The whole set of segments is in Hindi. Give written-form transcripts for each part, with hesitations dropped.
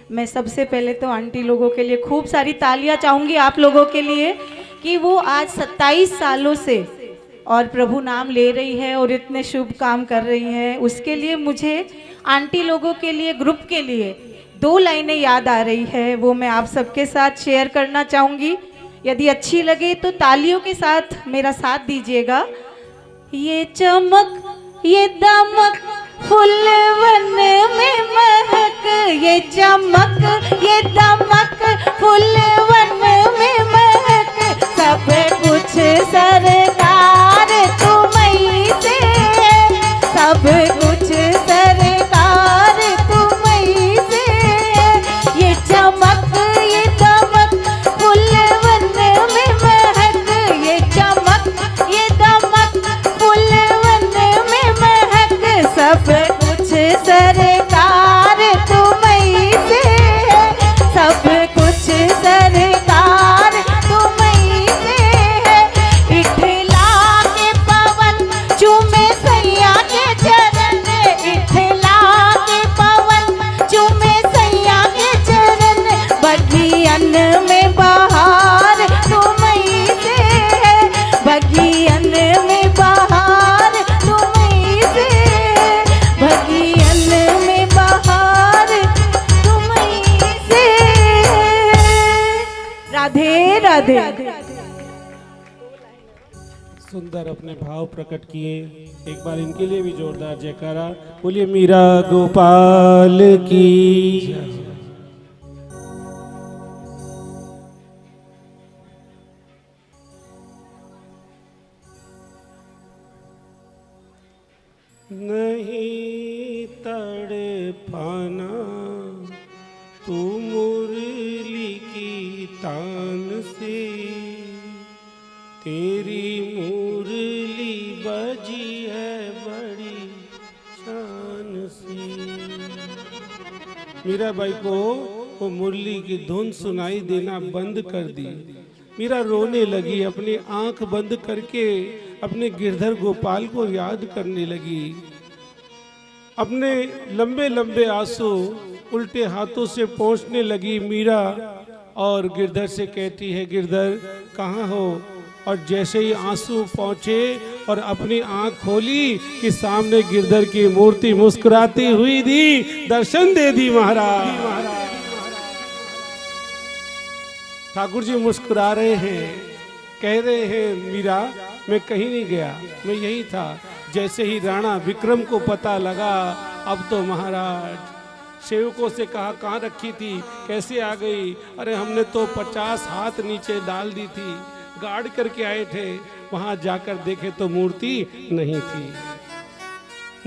मैं सबसे पहले तो आंटी लोगों के लिए खूब सारी तालियां चाहूँगी आप लोगों के लिए कि वो आज 27 सालों से और प्रभु नाम ले रही है और इतने शुभ काम कर रही हैं। उसके लिए मुझे आंटी लोगों के लिए, ग्रुप के लिए 2 लाइनें याद आ रही है, वो मैं आप सबके साथ शेयर करना चाहूँगी। यदि अच्छी लगे तो तालियों के साथ मेरा साथ दीजिएगा। ये चमक ये दमक फूलवन में महक, ये चमक ये दमक फूलवन में महक, सब कुछ सरकार तुम्हीं से, सब कुछ सरकार तुम्हीं से। ये चमक ये दमक फूलवन में महक, ये चमक ये दमक फूलवन में महक, सब कुछ सरकार तुम्हीं से, सब कुछ सरकार तुम्हीं से। इठला के पवन चूमे सैया के चरण, इठला के पवन चूमे सैया के चरण, बगियन में बहार तुम्हीं से, बगियन में बहार तुम्हीं से, बगियन में बहार तुम्हीं से। राधे राधे। सुंदर अपने भाव प्रकट किए। एक बार इनके लिए भी जोरदार जयकारा बोलिए। मीरा गोपाल की। नहीं तड़पाना तू मुरली की तान से, तेरी मुरली बजी है बड़ी शान से। मीराबाई को वो मुरली की धुन सुनाई देना बंद कर दी। मीरा रोने लगी, अपनी आंख बंद करके अपने गिरधर गोपाल को याद करने लगी। अपने लंबे लंबे आंसू उल्टे हाथों से पोंछने लगी मीरा और गिरधर से कहती है, गिरधर कहाँ हो? और जैसे ही आंसू पहुंचे और अपनी आंख खोली कि सामने गिरधर की मूर्ति मुस्कुराती हुई दी दर्शन दे दी महाराज। ठाकुर जी मुस्कुरा रहे हैं, कह रहे हैं मीरा मैं कहीं नहीं गया, मैं यही था। जैसे ही राणा विक्रम को पता लगा, अब तो महाराज सेवकों से कहा कहाँ रखी थी, कैसे आ गई? अरे हमने तो 50 हाथ नीचे डाल दी थी, गार्ड करके आए थे। वहां जाकर देखे तो मूर्ति नहीं थी।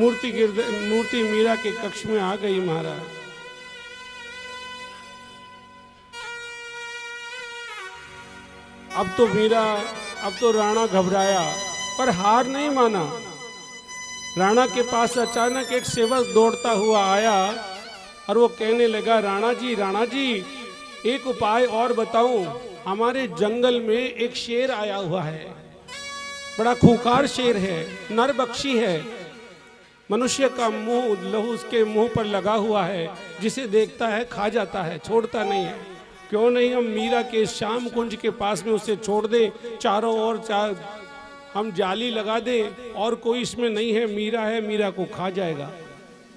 मूर्ति मीरा के कक्ष में आ गई महाराज। अब तो राणा घबराया पर हार नहीं माना। राणा के पास अचानक एक सेवक दौड़ता हुआ आया और वो कहने लगा, राणा जी एक उपाय और बताऊं। हमारे जंगल में एक शेर आया हुआ है, बड़ा खूंखार शेर है, नरबक्षी है। मनुष्य का मुंह लहू उसके मुंह पर लगा हुआ है, जिसे देखता है खा जाता है, छोड़ता नहीं है। क्यों नहीं हम मीरा के श्याम कुंज के पास में उसे छोड़ दें, चारों ओर हम जाली लगा दें और कोई इसमें नहीं है, मीरा है, मीरा को खा जाएगा।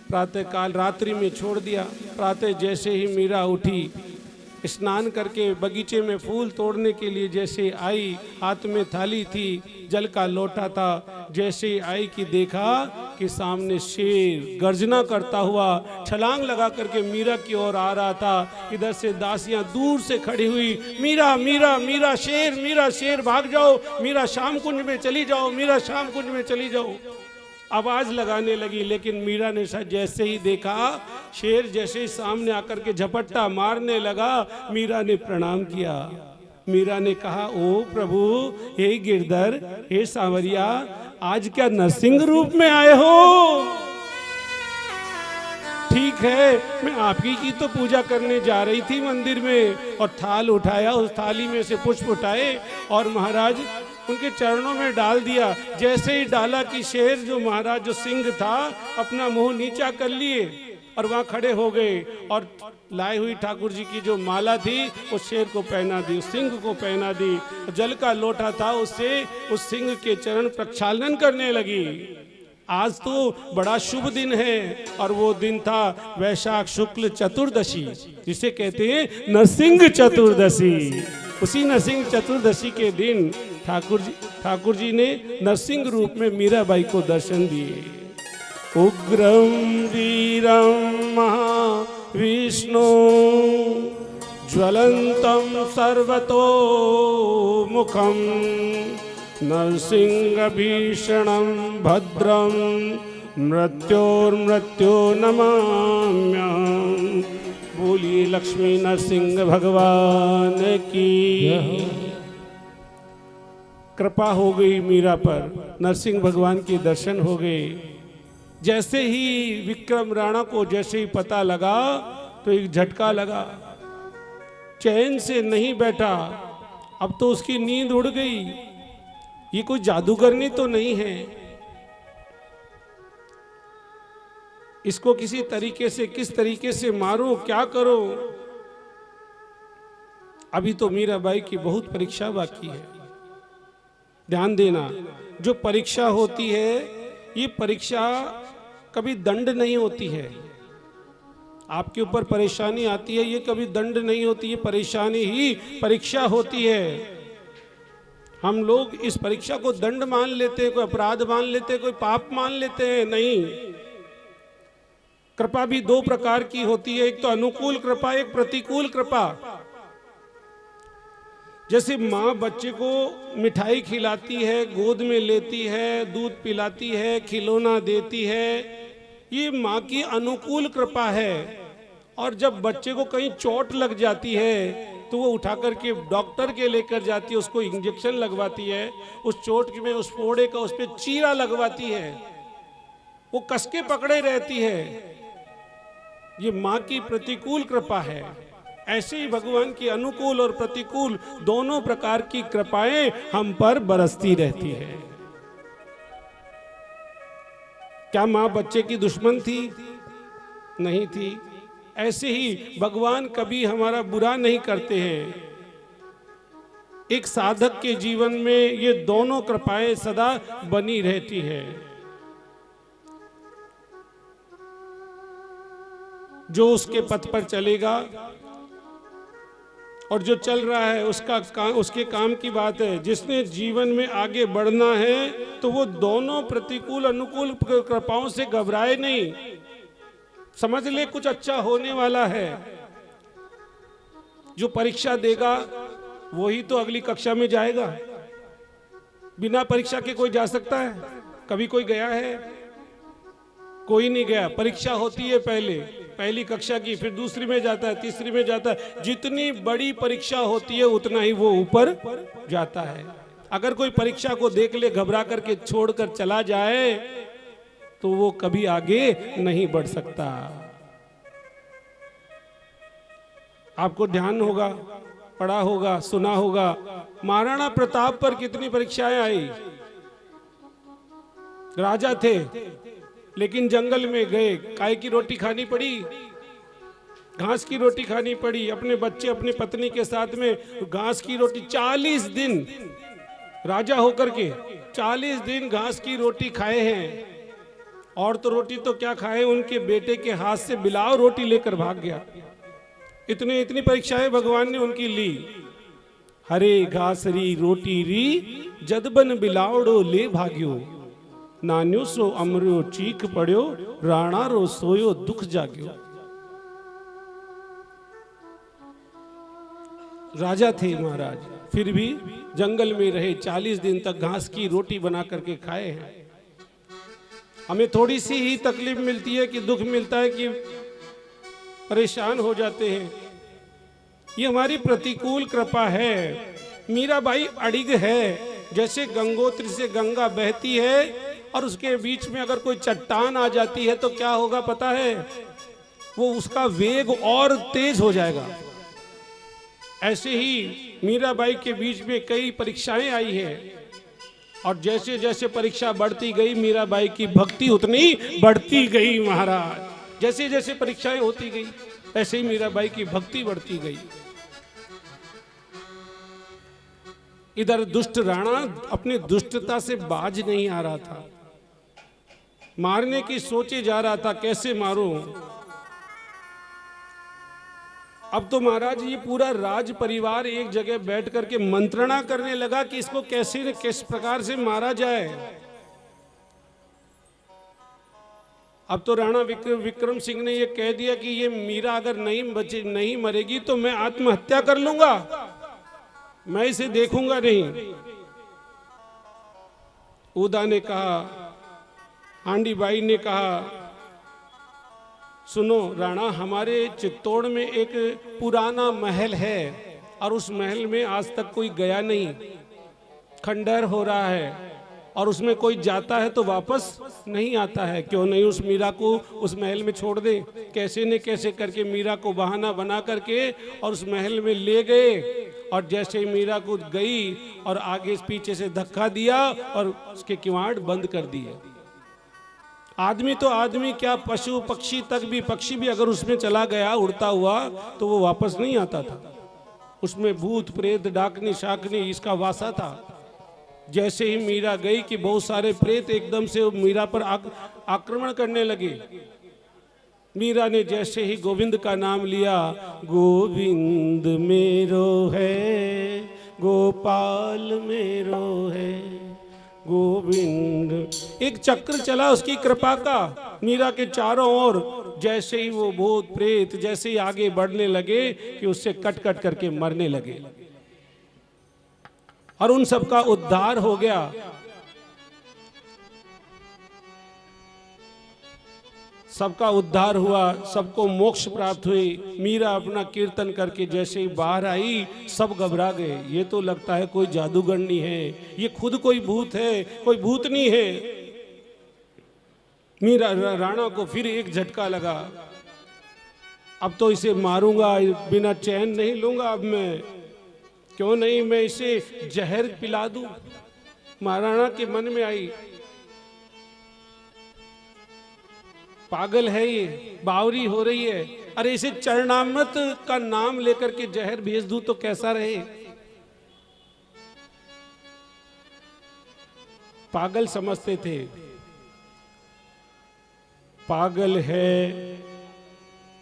प्रातः काल रात्रि में छोड़ दिया। प्रातः जैसे ही मीरा उठी, स्नान करके बगीचे में फूल तोड़ने के लिए जैसे आई, हाथ में थाली थी, जल का लोटा था। जैसे ही आई कि देखा कि सामने शेर गर्जना करता हुआ छलांग लगा करके मीरा की ओर आ रहा था। इधर से दासियां दूर से खड़ी हुई, मीरा मीरा मीरा शेर भाग जाओ, मीरा श्याम कुंज में चली जाओ, मीरा श्याम कुंज में चली जाओ, आवाज लगाने लगी। लेकिन मीरा ने जैसे ही देखा, शेर जैसे ही सामने आकर के झपट्टा मारने लगा, मीरा ने प्रणाम किया। मीरा ने कहा, ओ प्रभु, हे गिरधर, हे सांवरिया, आज क्या नरसिंह रूप में आए हो? ठीक है, मैं आपकी की तो पूजा करने जा रही थी मंदिर में, और थाल उठाया, उस थाली में से पुष्प उठाए और महाराज उनके चरणों में डाल दिया। जैसे ही डाला कि शेर जो महाराज जो सिंह था अपना मुंह नीचा कर लिए और वहां खड़े हो गए और लाई हुई ठाकुर जी की जो माला थी उस शेर को पहना दी, उस सिंह को पहना दी। जल का लोटा था, उससे उस सिंह के चरण प्रक्षालन करने लगी। आज तो बड़ा शुभ दिन है और वो दिन था वैशाख शुक्ल चतुर्दशी, जिसे कहते हैं नरसिंह चतुर्दशी। उसी नरसिंह चतुर्दशी के दिन ठाकुर जी ने नरसिंह रूप में मीराबाई को दर्शन दिए। उग्रम वीरम महाविष्णु ज्वलंतम सर्वतो मुखम नरसिंह भीषणं भद्रं मृत्योर्मृत्यो नमाम्यहम्। बोलिए लक्ष्मी नरसिंह भगवान की। कृपा हो गई मीरा पर, नरसिंह भगवान के दर्शन हो गए। जैसे ही विक्रम राणा को जैसे ही पता लगा तो एक झटका लगा, चैन से नहीं बैठा। अब तो उसकी नींद उड़ गई। ये कोई जादूगरनी तो नहीं है, इसको किसी तरीके से किस तरीके से मारो, क्या करो। अभी तो मीराबाई की बहुत परीक्षा बाकी है। ध्यान देना, जो परीक्षा होती है ये परीक्षा कभी दंड नहीं होती है। आपके ऊपर परेशानी आती है, ये कभी दंड नहीं होती, ये परेशानी ही परीक्षा होती है। हम लोग इस परीक्षा को दंड मान लेते हैं, कोई अपराध मान लेते हैं, कोई पाप मान लेते हैं। नहीं, कृपा भी दो प्रकार की होती है, एक तो अनुकूल कृपा, एक प्रतिकूल कृपा। जैसे माँ बच्चे को मिठाई खिलाती है, गोद में लेती है, दूध पिलाती है, खिलौना देती है, ये माँ की अनुकूल कृपा है। और जब बच्चे को कहीं चोट लग जाती है तो वो उठा करके डॉक्टर के लेकर जाती है, उसको इंजेक्शन लगवाती है, उस चोट में उस फोड़े का उस पर चीरा लगवाती है, वो कसके पकड़े रहती है। ये माँ की प्रतिकूल कृपा है। ऐसे ही भगवान की अनुकूल और प्रतिकूल दोनों प्रकार की कृपाएं हम पर बरसती रहती है। क्या माँ बच्चे की दुश्मन थी? नहीं थी। ऐसे ही भगवान कभी हमारा बुरा नहीं करते हैं। एक साधक के जीवन में ये दोनों कृपाएं सदा बनी रहती है। जो उसके पथ पर चलेगा और जो चल रहा है उसके काम की बात है। जिसने जीवन में आगे बढ़ना है तो वो दोनों प्रतिकूल अनुकूल कृपाओं से घबराए नहीं। समझ ले कुछ अच्छा होने वाला है। जो परीक्षा देगा वही तो अगली कक्षा में जाएगा। बिना परीक्षा के कोई जा सकता है? कभी कोई गया है? कोई नहीं गया। परीक्षा होती है पहली कक्षा की, फिर दूसरी में जाता है, तीसरी में जाता है। जितनी बड़ी परीक्षा होती है उतना ही वो ऊपर जाता है। अगर कोई परीक्षा को देख ले, घबरा करके छोड़कर चला जाए तो वो कभी आगे नहीं बढ़ सकता। आपको ध्यान होगा, पढ़ा होगा, सुना होगा, महाराणा प्रताप पर कितनी परीक्षाएं आई। राजा थे लेकिन जंगल में गए, काय की रोटी खानी पड़ी, घास की रोटी खानी पड़ी। अपने बच्चे अपनी पत्नी के साथ में घास की रोटी 40 दिन राजा होकर के 40 दिन घास की रोटी खाए हैं। और तो रोटी तो क्या खाए, उनके बेटे के हाथ से बिलाव रोटी लेकर भाग गया। इतनी परीक्षाएं भगवान ने उनकी ली। हरे घासरी रोटी री जदबन बिलावड़ो ले भाग्यो, नान्यो सो अमरो चीख पड़ो, राणा रो सोयो दुख जाग्यो। राजा थे महाराज, फिर भी जंगल में रहे, 40 दिन तक घास की रोटी बना करके खाए हैं। हमें थोड़ी सी ही तकलीफ मिलती है कि दुख मिलता है कि परेशान हो जाते हैं। ये हमारी प्रतिकूल कृपा है। मीराबाई अड़िग है। जैसे गंगोत्री से गंगा बहती है और उसके बीच में अगर कोई चट्टान आ जाती है तो क्या होगा पता है? वो उसका वेग और तेज हो जाएगा। ऐसे ही मीराबाई के बीच में कई परीक्षाएं आई हैं और जैसे जैसे परीक्षा बढ़ती गई मीराबाई की भक्ति उतनी बढ़ती गई महाराज। जैसे जैसे परीक्षाएं होती गई ऐसे ही मीराबाई की भक्ति बढ़ती गई। इधर दुष्ट राणा अपनी दुष्टता से बाज नहीं आ रहा था, मारने की सोचे जा रहा था, कैसे मारूं। अब तो महाराज ये पूरा राज परिवार एक जगह बैठ करके मंत्रणा करने लगा कि इसको कैसे न किस प्रकार से मारा जाए। अब तो राणा विक्रम सिंह ने ये कह दिया कि ये मीरा अगर नहीं मरेगी तो मैं आत्महत्या कर लूंगा, मैं इसे देखूंगा नहीं। उदा ने कहा, आंडी बाई ने कहा, सुनो राणा, हमारे चित्तौड़ में एक पुराना महल है और उस महल में आज तक कोई गया नहीं, खंडहर हो रहा है और उसमें कोई जाता है तो वापस नहीं आता है। क्यों नहीं उस मीरा को उस महल में छोड़ दे। कैसे न कैसे करके मीरा को बहाना बना करके और उस महल में ले गए और जैसे ही मीरा को गई और आगे पीछे से धक्का दिया और उसके किवाड़ बंद कर दिए। आदमी तो आदमी क्या, पशु पक्षी तक भी, पक्षी भी अगर उसमें चला गया उड़ता हुआ तो वो वापस नहीं आता था। उसमें भूत प्रेत डाकनी शाकनी इसका वासा था। जैसे ही मीरा गई कि बहुत सारे प्रेत एकदम से मीरा पर आक्रमण करने लगे। मीरा ने जैसे ही गोविंद का नाम लिया, गोविंद मेरो है, गोपाल मेरो है, गोविंद, एक चक्र चला उसकी कृपा का मीरा के चारों ओर। जैसे ही वो भूत प्रेत जैसे ही आगे बढ़ने लगे कि उससे कट कट करके मरने लगे और उन सबका उद्धार हो गया। सबका उद्धार हुआ, सबको मोक्ष प्राप्त हुई। मीरा अपना कीर्तन करके जैसे ही बाहर आई सब घबरा गए। ये तो लगता है कोई जादूगरनी है, ये खुद कोई भूत है, कोई भूतनी है। मीरा राणा को फिर एक झटका लगा, अब तो इसे मारूंगा, बिना चैन नहीं लूंगा अब मैं। क्यों नहीं मैं इसे जहर पिला दूं। महाराणा के मन में आई, पागल है ये, बावरी हो रही है, अरे इसे चरणामृत का नाम लेकर के जहर भेज दूं तो कैसा रहे। पागल समझते थे। पागल है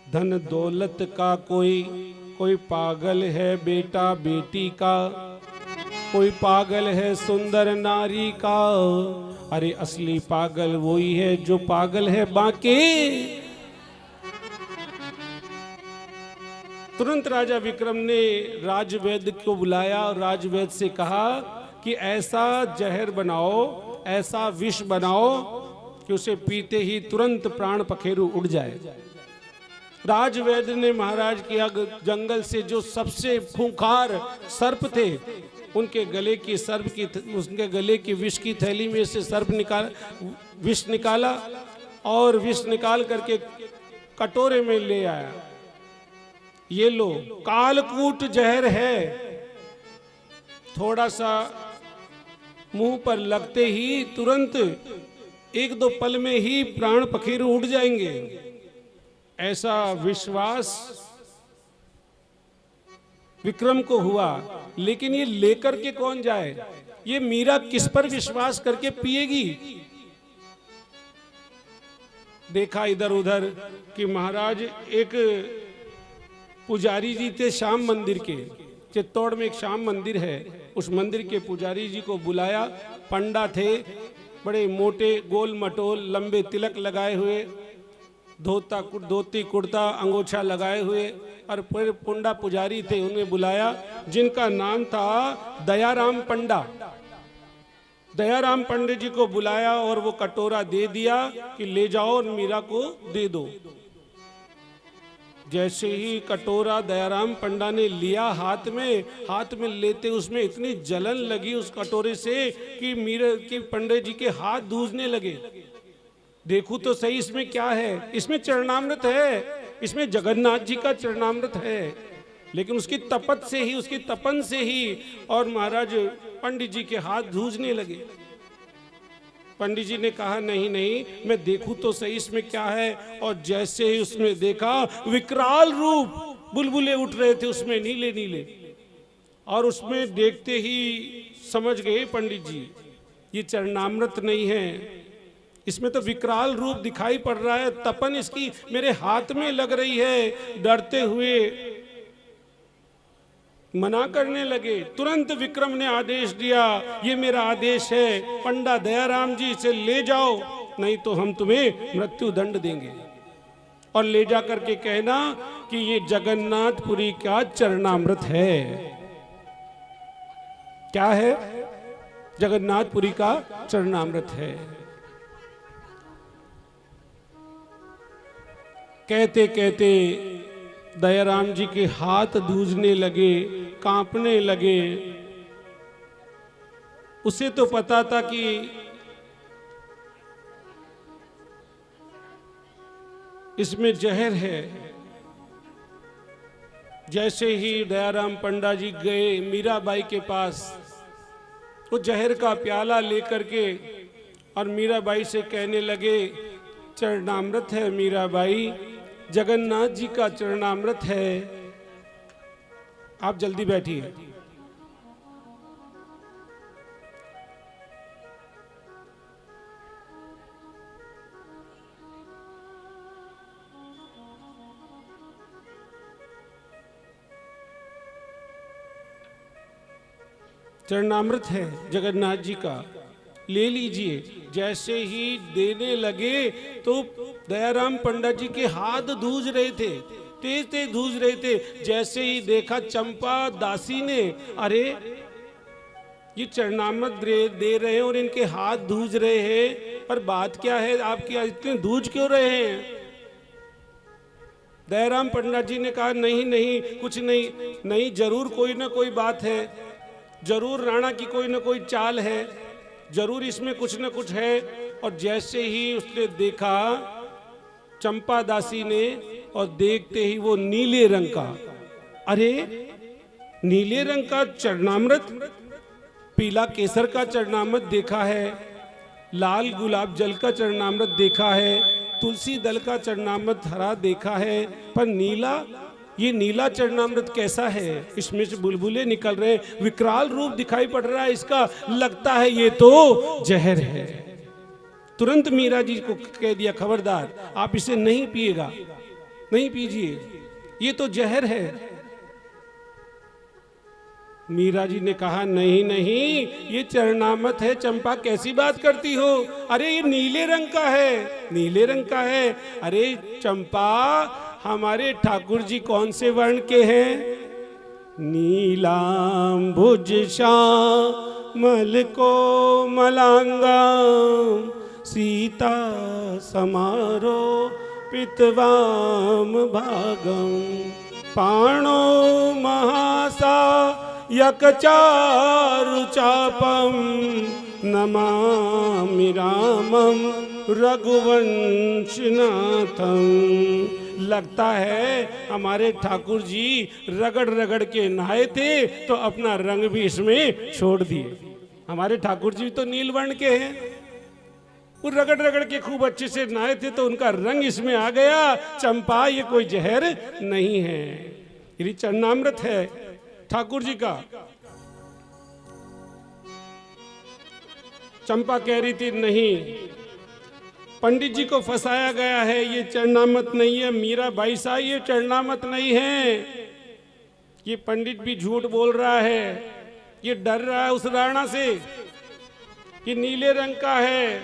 धन दौलत का कोई पागल है बेटा बेटी का, कोई पागल है सुंदर नारी का। अरे असली पागल वही है जो पागल है बाकी। तुरंत राजा विक्रम ने राजवैद्य को बुलाया और राजवैद्य से कहा कि ऐसा जहर बनाओ, ऐसा विष बनाओ कि उसे पीते ही तुरंत प्राण पखेरु उड़ जाए। राजवैद्य ने महाराज किया, जंगल से जो सबसे खूंखार सर्प थे उनके गले की विष की थैली में से विष निकाला और विष निकाल करके कटोरे में ले आया। ये लो, कालकूट जहर है, थोड़ा सा मुंह पर लगते ही तुरंत एक दो पल में ही प्राण पखेरु उड़ जाएंगे। ऐसा विश्वास विक्रम को हुआ, लेकिन ये लेकर के कौन जाए? ये मीरा किस पर विश्वास करके पिएगी? देखा इधर उधर कि महाराज एक पुजारी जी थे श्याम मंदिर के, चित्तौड़ में एक श्याम मंदिर है, उस मंदिर के पुजारी जी को बुलाया। पंडा थे, बड़े मोटे गोल मटोल लंबे तिलक लगाए हुए, धोती कुर्ता अंगोछा लगाए हुए और फिर पुंडा पुजारी थे, उन्हें बुलाया जिनका नाम था दयाराम पंडा। दयाराम पंडित जी को बुलाया और वो कटोरा दे दिया कि ले जाओ और मीरा को दे दो। जैसे ही कटोरा दयाराम पंडा ने लिया हाथ में लेते उसमें इतनी जलन लगी उस कटोरे से कि मीरा के पंडित जी के हाथ दूझने लगे। देखूं तो सही इसमें क्या है, इसमें चरणामृत है, इसमें जगन्नाथ जी का चरणामृत है, लेकिन उसकी तपत से ही, उसकी तपन से ही और महाराज पंडित जी के हाथ धूजने लगे। पंडित जी ने कहा नहीं नहीं, मैं देखूं तो सही इसमें क्या है। और जैसे ही उसमें देखा, विकराल रूप, बुलबुले उठ रहे थे उसमें नीले नीले। और उसमें देखते ही समझ गए पंडित जी, ये चरणामृत नहीं है, इसमें तो विकराल रूप दिखाई पड़ रहा है, तपन इसकी मेरे हाथ में लग रही है। डरते हुए मना करने लगे। तुरंत विक्रम ने आदेश दिया, ये मेरा आदेश है, पंडा दयाराम जी इसे ले जाओ, नहीं तो हम तुम्हें मृत्यु दंड देंगे। और ले जा करके कहना कि ये जगन्नाथपुरी का चरणामृत है। क्या है? जगन्नाथपुरी का चरणामृत है। कहते कहते दयाराम जी के हाथ धूजने लगे, कांपने लगे। उसे तो पता था कि इसमें जहर है। जैसे ही दयाराम पंडा जी गए मीराबाई के पास, वो जहर का प्याला लेकर के और मीराबाई से कहने लगे, चरणामृत है मीराबाई, जगन्नाथ जी का चरणामृत है, आप जल्दी बैठिए। चरणामृत है जगन्नाथ जी का, ले लीजिए। जैसे ही देने लगे तो दयाराम पंडित जी के हाथ धूज रहे थे, तेज तेज धूज रहे थे। जैसे ही देखा चंपा दासी ने, अरे ये चरणामृत दे रहे हैं और इनके हाथ धूज रहे हैं, पर बात क्या है, आपके इतने धूज क्यों रहे हैं? दयाराम पंडित जी ने कहा, नहीं नहीं कुछ नहीं, नहीं जरूर कोई ना कोई बात है, जरूर राणा की कोई ना कोई चाल है, जरूर इसमें कुछ न कुछ है। और जैसे ही उसने देखा चंपा दासी ने, और देखते ही वो नीले रंग का, अरे नीले रंग का चरणामृत, पीला केसर का चरणामृत देखा है, लाल गुलाब जल का चरणामृत देखा है, तुलसी दल का चरणामृत हरा देखा है, पर नीला, ये नीला चरणामृत कैसा है? इसमें से बुलबुले निकल रहे, विकराल रूप दिखाई पड़ रहा है इसका, लगता है ये तो जहर है। तुरंत मीरा जी को कह दिया, खबरदार आप इसे नहीं पिएगा, नहीं पीजिए, ये तो जहर है। मीरा जी ने कहा, नहीं नहीं ये चरणामृत है। चंपा कैसी बात करती हो, अरे ये नीले रंग का है, नीले रंग का है। अरे चंपा, हमारे ठाकुर जी कौन से वर्ण के हैं? नीलांबुज श्यामल को मलांगा, सीता समारो पितवाम भागम, पाणो महासा यकचारु चापम, नमामि रामम रघुवंशनाथम। लगता है हमारे ठाकुर जी रगड़ रगड़ के नहाए थे तो अपना रंग भी इसमें छोड़ दिए। हमारे ठाकुर जी तो नील वर्ण के हैं, वो रगड़ रगड़ के खूब अच्छे से नहाए थे तो उनका रंग इसमें आ गया। चंपा, ये कोई जहर नहीं है, ये चरणामृत है ठाकुर जी का। चंपा कह रही थी, नहीं, पंडित जी को फंसाया गया है, ये चरणामृत नहीं है। मीरा भाई साहब, ये चरणामृत नहीं है, ये पंडित भी झूठ बोल रहा है, ये डर रहा है उस राणा से, ये नीले रंग का है।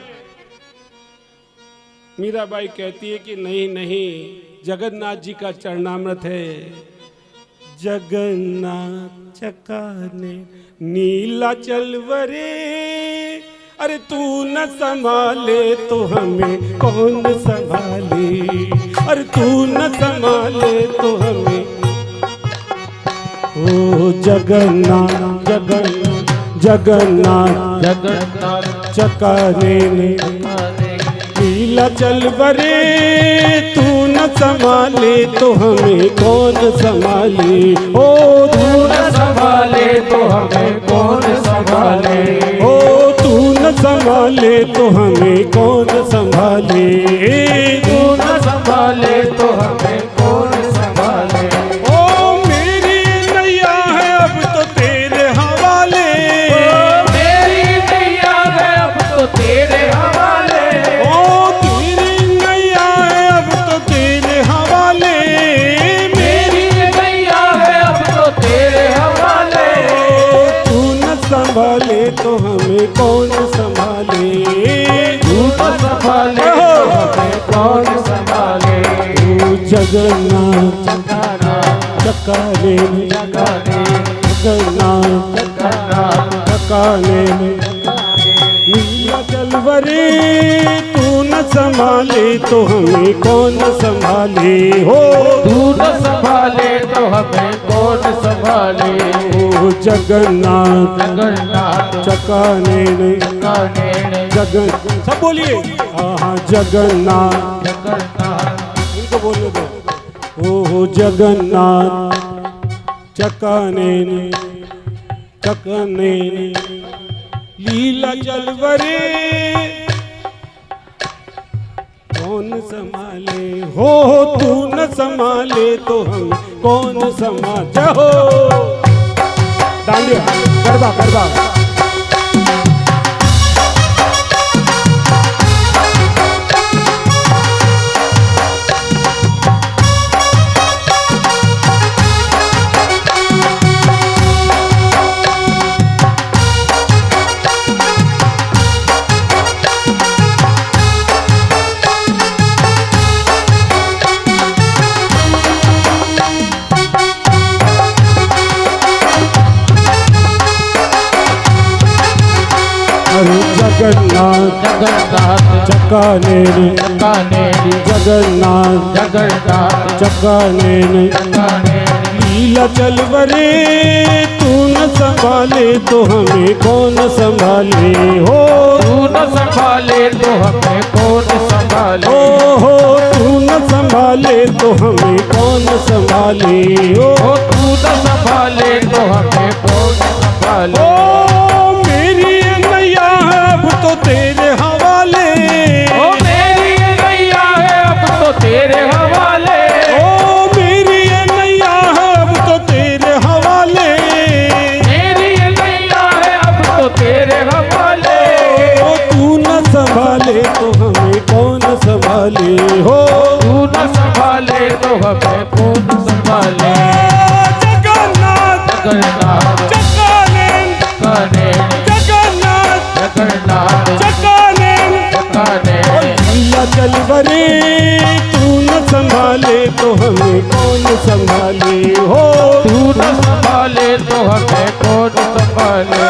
मीराबाई कहती है कि नहीं नहीं, जगन्नाथ जी का चरणामृत है। जगन्नाथ चकाने नीला चलवरे, अरे तू न संभाले तो हमें कौन संभाले, अरे तू न संभाले तो हमें। ओ जगन्नाथ जगन्नाथ जगन्नाथ जगन्नाथ चकाने नीला चलवरे, तू न संभाले तो हमें कौन संभाले। ओ तू न संभाले तो हमें कौन संभाले, ओ तू न संभाले संभाले तो हमें कौन संभाले, तू न संभाले तो हमें कौन संभाले। ओ मेरी नैया है अब तो तेरे हवाले, मेरी नैया है अब तो तेरे हवाले। ओ तेरी नैया है अब तो तेरे हवाले, मेरी नैया है अब तो तेरे हवाले। तू न संभाले तो हमें कौन संभाले, तू न संभाले तो हमें कौन संभाले। तू जगन्नाथ चकाने में, जगन्नाथ चकाने में, लीला चलवरे तू न संभाले तो हमें कौन संभाले हो, तू न संभाले तो हमें कौन संभाले। ओ जगन्नाथ जगन्नाथ चकाने में, चकाने में, जगन सब बोलिए, हाँ जगन्नाथ, जगन्नाथ इनको बोलने दो, ओ जगन्नाथ चकाने ने, चकाने ने, लीला चलवरे कौन संभाले हो, तू न संभाले तो हम कौन संभाले हो। डांडिया गरबा गरबा, अरे जगन्नाथ जगन्नाथ चकाने ने, चकाने में, जगन्नाथ जगन्नाथ चकाने ने, चकाने में, लीला चलवरे तू न संभाले तो हमें कौन संभाले हो, तू न संभाले तो हमें कौन संभाले। ओ हो तू न संभाले तो हमें कौन संभाले हो, ओ तू न संभाले तो हमें कौन संभाले। ओ मेरी नैया है अब तो तेरे हवाले, ओ मेरी नैया है अब तो तेरे हवाले। ओ मेरी नैया है अब तो तेरे हवाले, मेरी नैया है अब तो तेरे हवाले। ओ तू न संभाले तो हमें कौन संभाले हो, तू न संभाले तो हमें कौन संभाले। जगन्नाथ जगन्नाथ चकाने, चकाने में, जगन्नाथ जगन्नाथ चकाने, चकाने में, लीला चलवरे तू न संभाले तो हमें कौन संभाले हो, तू न संभाले तो हमें कौन संभाले।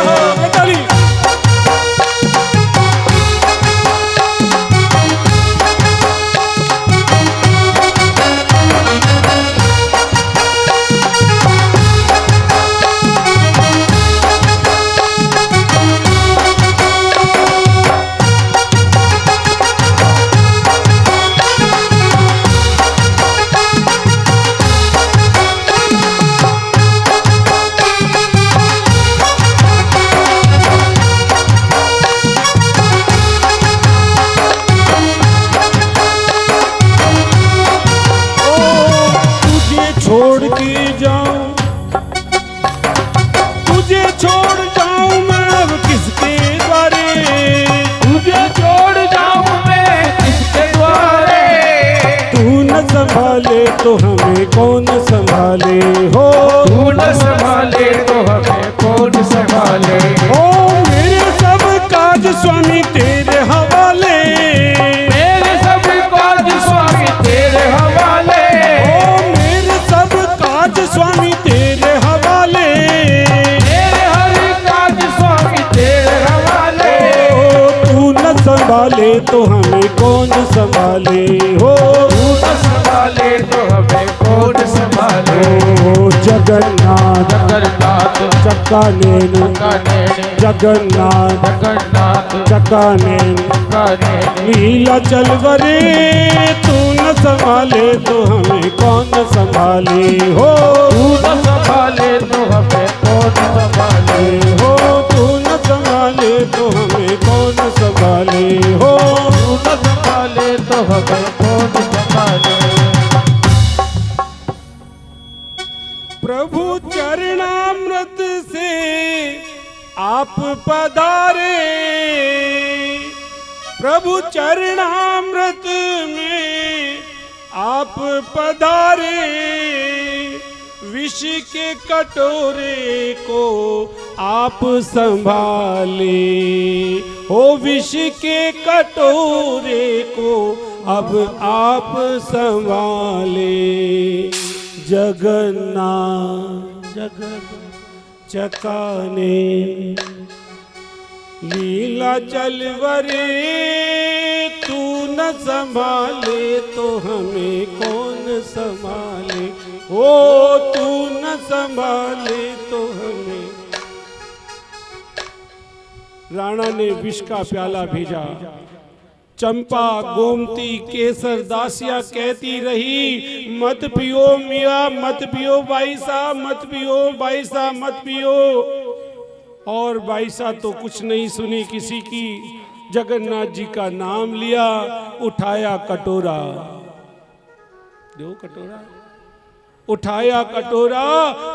छोड़ के जाऊं, तुझे छोड़ जाऊं मैं अब किसके द्वारे, तुझे छोड़ जाऊं मैं किसके द्वारे। तू न संभाले तो हमें कौन संभाले हो, तू न संभाले तो हमें कौन संभाले। ओ मेरे सब काज स्वामी तेरे हवाले, मेरे सब काज स्वामी तेरे हवाले। ओ मेरे सब काज स्वामी तेरे हवाले, मेरे हर काज स्वामी तेरे हवाले। ओ तू न संभाले तो हमें कौन संभाले हो, तू न संभाले तो हमें कौन संभाले। ओ जगन्नाथ जगन्नाथ चकाने ने, चकाने में, जगन्नाथ जगन्नाथ चकाने ने, चकाने में, लीला चलवरे तू न संभाले तो हमें कौन संभाले हो, तू न संभाले तो हमें कौन संभाले। हो तू न संभाले तो हमें कौन संभाले। प्रभु चरणामृत से आप पधारे, प्रभु चरणामृत में आप पधारे, विष के कटोरे को आप संभाले, ओ विष के कटोरे को अब आप संभाले। जगन्नाथ जगत चकाने लीला चलवरे, तू न संभाले तो हमें कौन संभाले, ओ तू न संभाले तो हमें। राणा ने विष का प्याला भेजा। चंपा, गोमती, केसर, दासिया कहती रही, मत पियो मिया, मत पियो बाईसा, मत पियो बाईसा, मत पियो। और बाईसा तो कुछ नहीं सुनी किसी की। जगन्नाथ जी का नाम लिया, उठाया कटोरा, दो कटोरा, उठाया कटोरा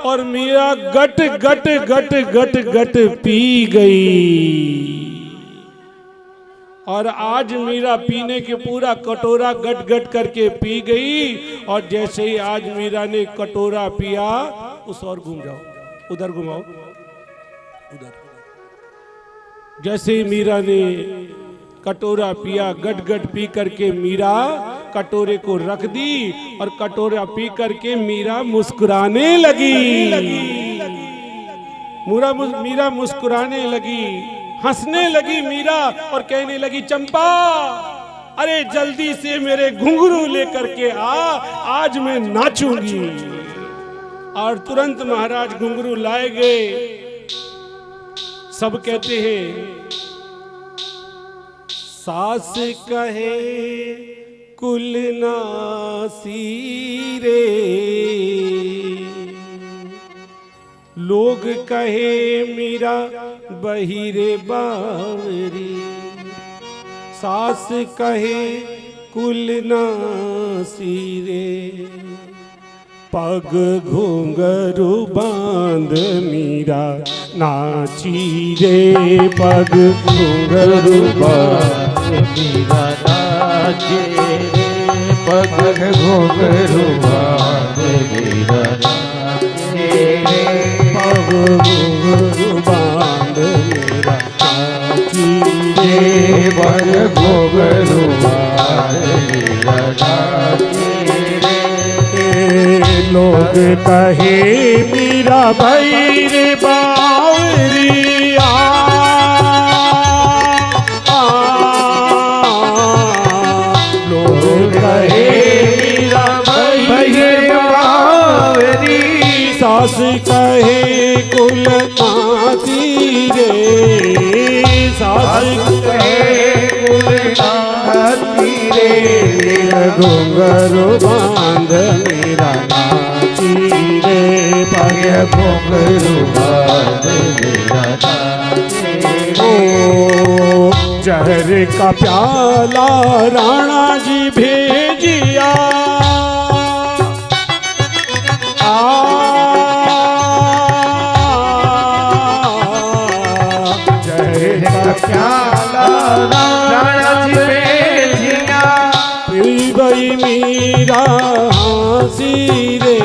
और मीरा गट गट गट गट गट पी गई। और आज मीरा पीने के पूरा कटोरा गट गट करके पी गई। और जैसे ही आज मीरा ने कटोरा पिया, उस और घूम जाओ, उधर घुमाओ, उधर। जैसे ही मीरा ने कटोरा पिया, गट गट पी करके मीरा कटोरे को रख दी और कटोरा पी करके मीरा मुस्कुराने लगी। मीरा मुस्कुराने लगी, हंसने लगी मीरा और कहने लगी, चंपा अरे जल्दी से मेरे घुंघरू लेकर के आ, आज मैं नाचूंगी। और तुरंत महाराज घुंघरू लाए गए। सब कहते हैं, सास कहे कुल नासी रे, लोग कहे मीरा बहिरे बावरी। सास कहे कुल नासी रे, पग घुंघरू बांध मीरा नाची रे, पग घुंघरू बांध मीरा नाची रे, पग घुंघरू बांध मीरा नाची रे, पग घुंघरू बांध मीरा नाची रे, पग घुंघरू बांध मीरा नाची रे। लोग कहे मीरा भैरे बावरी, लोग कहे मीरा भैरे बावरी, सास कहे कुल नाती रे, सास कहे कुल नाती रे, घुंघरू बांध मीरा नाची रे, पग घुंघरू बांध मीरा नाची रे। ओ जहर का प्याला राणा जी भेजिया, जहर का प्याला राणा जी भेजिया, पी गई मीरा हंसी रे,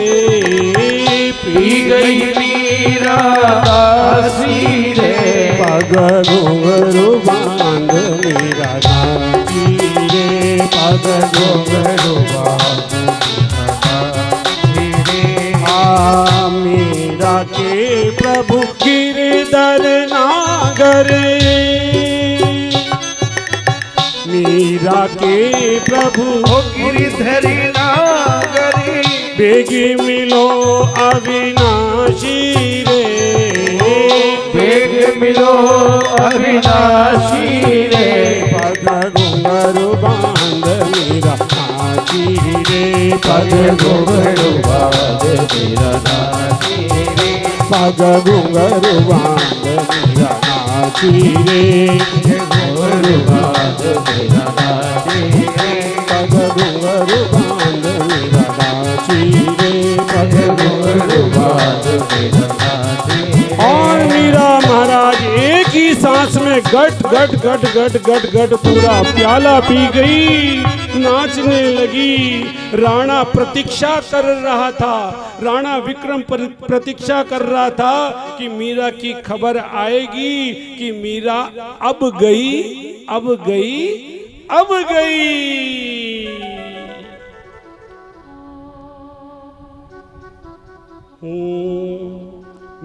पी गई मीरा हंसी रे, पग घुंघरू बांध मीरा नाची रे, पग घुंघरू बांध मीरा नाची रे। मीरा के प्रभु गिरधर नागर, मीरा के प्रभु गिरधर नागरी, बेगी मिलो अविनाशी रे, बेग मिलो अविनाशी रे, पग घुंघरू बांध मीरा नाची रे, पग घुंघरू बांध मीरा नाची रे, पग घुंघरू बांध मीरा नाची रे, घुंघरू बांध मीरा नाची रे, पग घुंघरू बांध मीरा नाची रे, पग घुंघरू बांध बाद मेघनाथ जी। और मीरा महाराज एक ही सांस में गट गट गट गट गट गट पूरा प्याला पी गई, नाचने लगी। राणा प्रतीक्षा कर रहा था, राणा विक्रम प्रतीक्षा कर रहा था कि मीरा की खबर आएगी कि मीरा अब गई, अब गई, अब गई।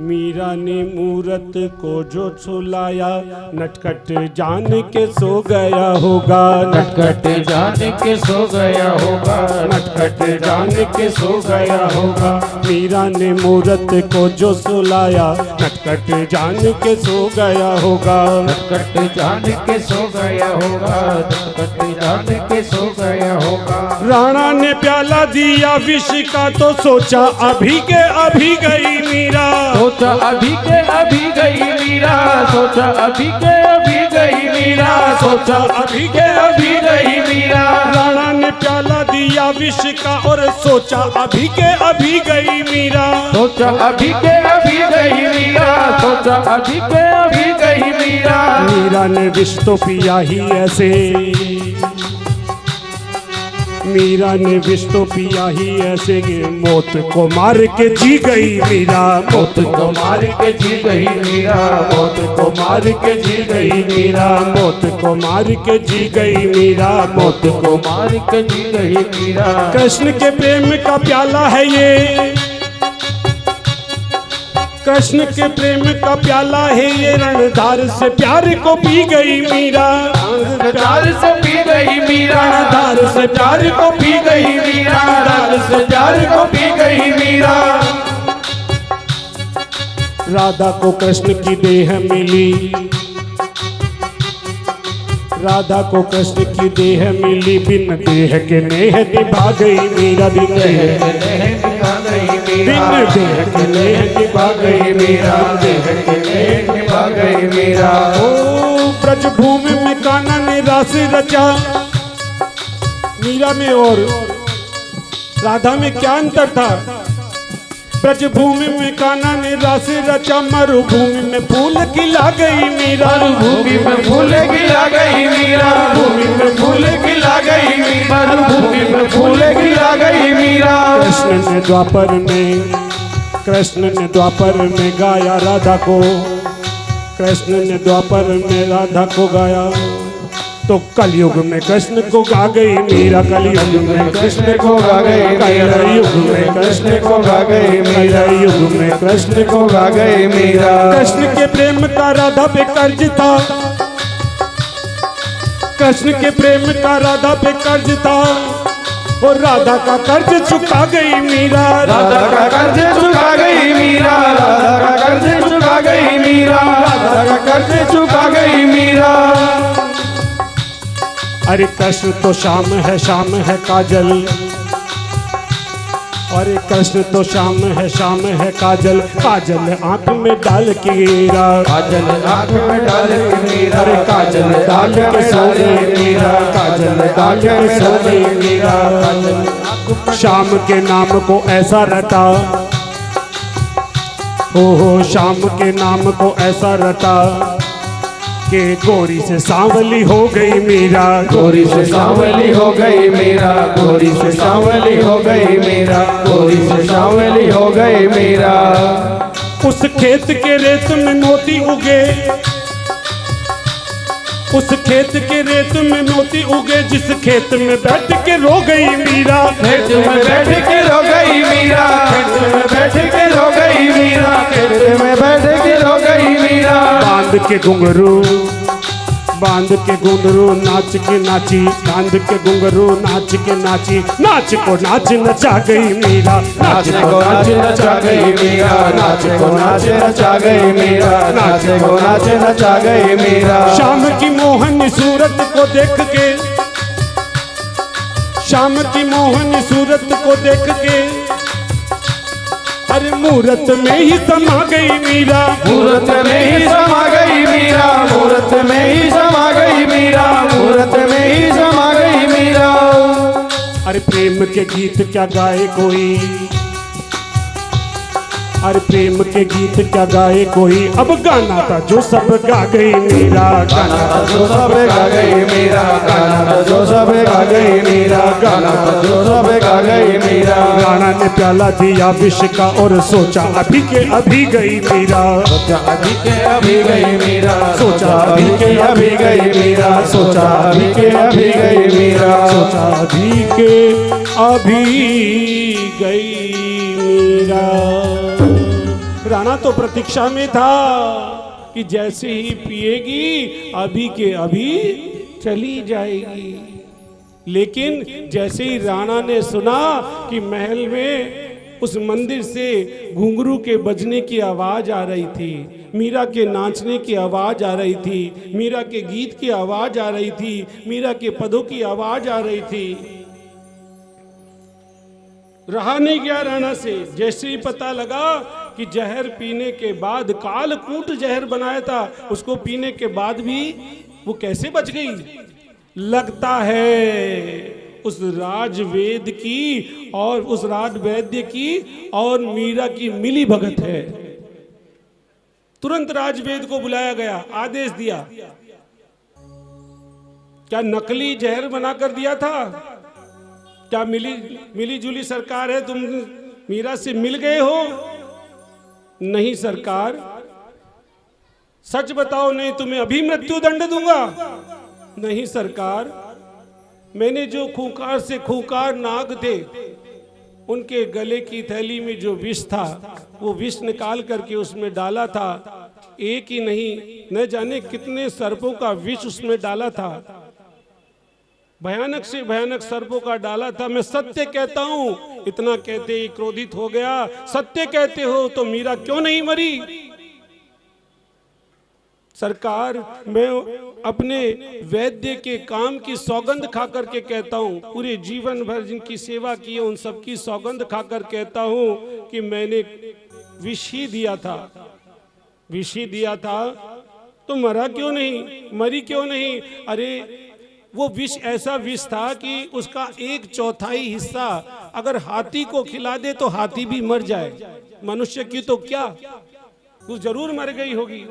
मीरा ने मूरत को जो छुलाया, नटखट जान के सो गया होगा, नटखट जान के सो गया होगा, नटखट जान के सो गया होगा। मीरा ने मूरत को जो सुलाया, नटखट जान के सो गया होगा, नटखट जान के सो गया होगा, नटखट जान के सो गया होगा। राणा ने प्याला दिया विष का तो सोचा अभी के अभी गई मीरा, सोचा अभी के अभी गई मीरा, सोचा अभी के अभी गई मीरा, सोचा अभी के अभी गई मीरा। राणा ने प्याला दिया विष का और सोचा अभी के अभी गई मीरा, सोचा अभी के अभी गई मीरा, सोचा अभी के अभी गई मीरा। मीरा ने विष तो पिया ही ऐसे, मीरा ने विष तो पिया ही ऐसे कि मौत को मार के जी गई मीरा, मौत को मार के जी गई मीरा, मौत को मार के जी गई मीरा, मौत को मार के जी गई मीरा, मौत को मार के जी गई मीरा। कृष्ण के प्रेम का प्याला है ये, कृष्ण के प्रेम का प्याला है ये, रणधार से प्यार को पी गई मीरा, प्यार से पी गई मीरा, रणधार से प्यार को पी गई मीरा, प्यार से प्यार को पी गई मीरा। राधा को कृष्ण की देह मिली, राधा को कृष्ण की देह मिली, बिन देह के नेह निभा गई मीरा, बिन देह के नेह निभा गई मीरा, बिन देह के नेह निभा गई मीरा, देह के नेह निभा गई मीरा। ओ ब्रज भूमि में कान्हा ने रास रचा, मीरा में और राधा में क्या अंतर था? ब्रज भूमि में कान्हा ने रास रचा, मरुभूमि में फूल खिला गई मीरा, मरुभूमि में फूल खिला गई मीरा, भूमि में फूल खिला गई मीरा, मरुभूमि में फूल खिला गई मीरा। कृष्ण ने द्वापर में, कृष्ण ने द्वापर में गाया राधा को, कृष्ण ने द्वापर में राधा को गाया, तो कलयुग में कृष्ण को गा गई मीरा, कलयुग में कृष्ण को गा गई, कलयुग में कृष्ण को गा गई मीरा, युग में कृष्ण को गा गई मीरा। कृष्ण के प्रेम का राधा पे कर्ज था, कृष्ण के प्रेम का राधा पे कर्ज था, और राधा का कर्ज चुका गई मीरा, राधा का कर्ज चुका गई मीरा, राधा का कर्ज चुका गई मीरा, राधा का कर्ज चुका गई मीरा। अरे कृष्ण तो शाम है काजल, अरे कृष्ण तो शाम है काजल, काजल आंख में डाल के मीरा, काजल आंख में डाल के मीरा, अरे काजल डाल के सो गई मीरा, काजल डाल के सो गई मीरा। शाम के नाम को ऐसा रटा, हो शाम के नाम को ऐसा रटा कि गोरी से सांवली हो गई मीरा, गोरी से सांवली हो गई मीरा, गोरी से सांवली हो गई मीरा, गोरी से सांवली हो गई मीरा। उस खेत के रेत में मोती उगे, उस खेत के रेत में मोती उगे, जिस खेत में बैठ के रो गई मीरा, खेत में बैठ के रो गई मीरा, खेत में बैठ के रो गई मीरा, खेत में बैठ के रो गई मीरा। बांध के घुंघरू, बांध के घुंघरू नाच के नाची, बांध के घुंघरू नाच के नाची, नाच को नाच नचा गई मीरा, नाच को नाच नचा गई मीरा, नाच को नाच नचा गई मीरा, नाच को नाच नचा गई मीरा। शाम की मोहन सूरत को देख के, शाम की मोहन सूरत को देख के, अरे मूरत में ही समा गई मीरा, मूरत में ही समा गई मीरा, मूरत में ही समा गई मीरा, मूरत में ही समा गई मीरा। अरे प्रेम के गीत क्या गाए कोई, अरे प्रेम के गीत क्या गाए कोई, अब गाना था जो सब गा गई मीरा, गाना था जो सब गा गई मीरा, गाना था जो सब गा गई मीरा, गाना था जो सब गा गई मीरा। राणा ने प्याला दिया विष का और सोचा अभी के अभी गई मीरा, सोचा अभी के अभी गई मीरा, सोचा अभी के अभी गई मीरा, सोचा अभी के अभी गई मीरा, सोचा अभी के अभी गई मीरा। राणा तो प्रतीक्षा में था कि जैसे ही पिएगी अभी के अभी चली जाएगी, लेकिन जैसे ही राणा ने सुना कि महल में उस मंदिर से घुंघरू के बजने की आवाज आ रही थी, मीरा के नाचने की आवाज आ रही थी, मीरा के गीत की आवाज आ रही थी, मीरा के पदों की आवाज आ रही थी, रहा नहीं गया राणा से। जैसे ही पता लगा कि जहर पीने के बाद, कालकूट जहर बनाया था, उसको पीने के बाद भी वो कैसे बच गई, लगता है उस राजवेद की और उस राजवैद्य की और मीरा की मिली भगत है। तुरंत राजवेद को बुलाया गया, आदेश दिया। क्या नकली जहर बनाकर दिया था? क्या मिली जुली सरकार है, तुम मीरा से मिल गए हो? नहीं सरकार, सच बताओ, नहीं तुम्हें अभी मृत्यु दंड दूंगा। नहीं सरकार, मैंने जो खूंखार से खूंखार नाग थे उनके गले की थैली में जो विष था वो विष निकाल करके उसमें डाला था। एक ही नहीं, न जाने कितने सर्पों का विष उसमें डाला था, भयानक से भयानक सर्पों का डाला था। मैं सत्य कहता हूं, इतना कहते ही क्रोधित हो गया। सत्य कहते हो तो मीरा क्यों नहीं मरी? सरकार, मैं अपने वैद्य के काम की सौगंध खाकर के कहता हूँ, पूरे जीवन भर जिनकी सेवा की है उन सबकी सौगंध खाकर कहता हूँ कि मैंने विष ही दिया था, विष ही दिया था। तो मरा क्यों नहीं, मरी क्यों नहीं? अरे वो विष ऐसा विष था कि उसका 1/4 हिस्सा अगर हाथी को खिला दे तो हाथी भी मर जाए, मनुष्य की तो क्या, वो जरूर मर गई होगी।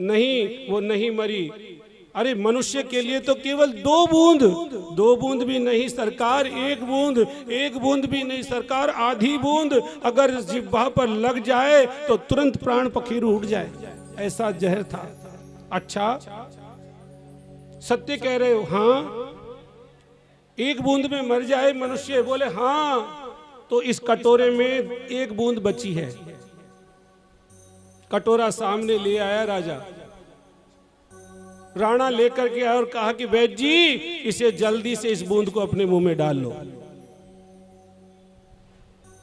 नहीं, वो नहीं मरी। अरे मनुष्य के लिए तो केवल 2 बूंद भी नहीं सरकार, 1 बूंद भी नहीं सरकार, आधी बूंद अगर जिह्वा पर लग जाए तो तुरंत प्राण पखेरु उड़ जाए, ऐसा जहर था। अच्छा, सत्य कह रहे हो? हाँ, 1 बूंद में मर जाए मनुष्य? बोले हाँ। तो इस कटोरे में 1 बूंद बची है। कटोरा सामने ले आया राजा, राणा लेकर के आया और कहा कि वैद्य जी, इसे जल्दी से इस बूंद को अपने मुंह में डाल लो।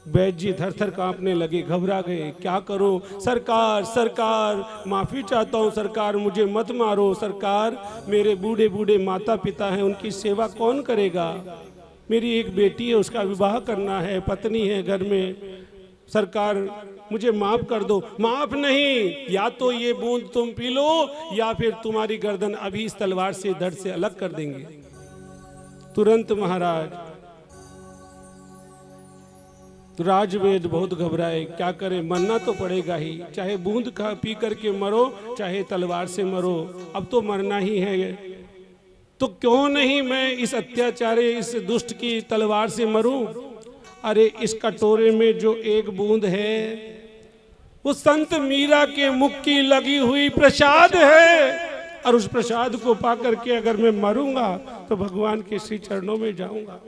वैद्य जी थर थर कांपने लगे, घबरा गए, क्या करो सरकार, सरकार माफी चाहता हूँ सरकार, मुझे मत मारो सरकार, मेरे बूढ़े बूढ़े माता पिता हैं, उनकी सेवा कौन करेगा? मेरी एक बेटी है, उसका विवाह करना है, पत्नी है घर में, सरकार मुझे माफ कर दो। माफ नहीं, या तो ये बूंद तुम पी लो या फिर तुम्हारी गर्दन अभी इस तलवार से धड़ से अलग कर देंगे। तुरंत महाराज राजवेद बहुत घबराए, क्या करे, मरना तो पड़ेगा ही, चाहे बूंद खा पी करके मरो चाहे तलवार से मरो, अब तो मरना ही है। तो क्यों नहीं मैं इस अत्याचारी, इस दुष्ट की तलवार से मरूं? अरे इस कटोरे में जो 1 बूंद है वो संत मीरा के मुख की लगी हुई प्रसाद है, और उस प्रसाद को पा करके अगर मैं मरूंगा तो भगवान के श्री चरणों में जाऊंगा।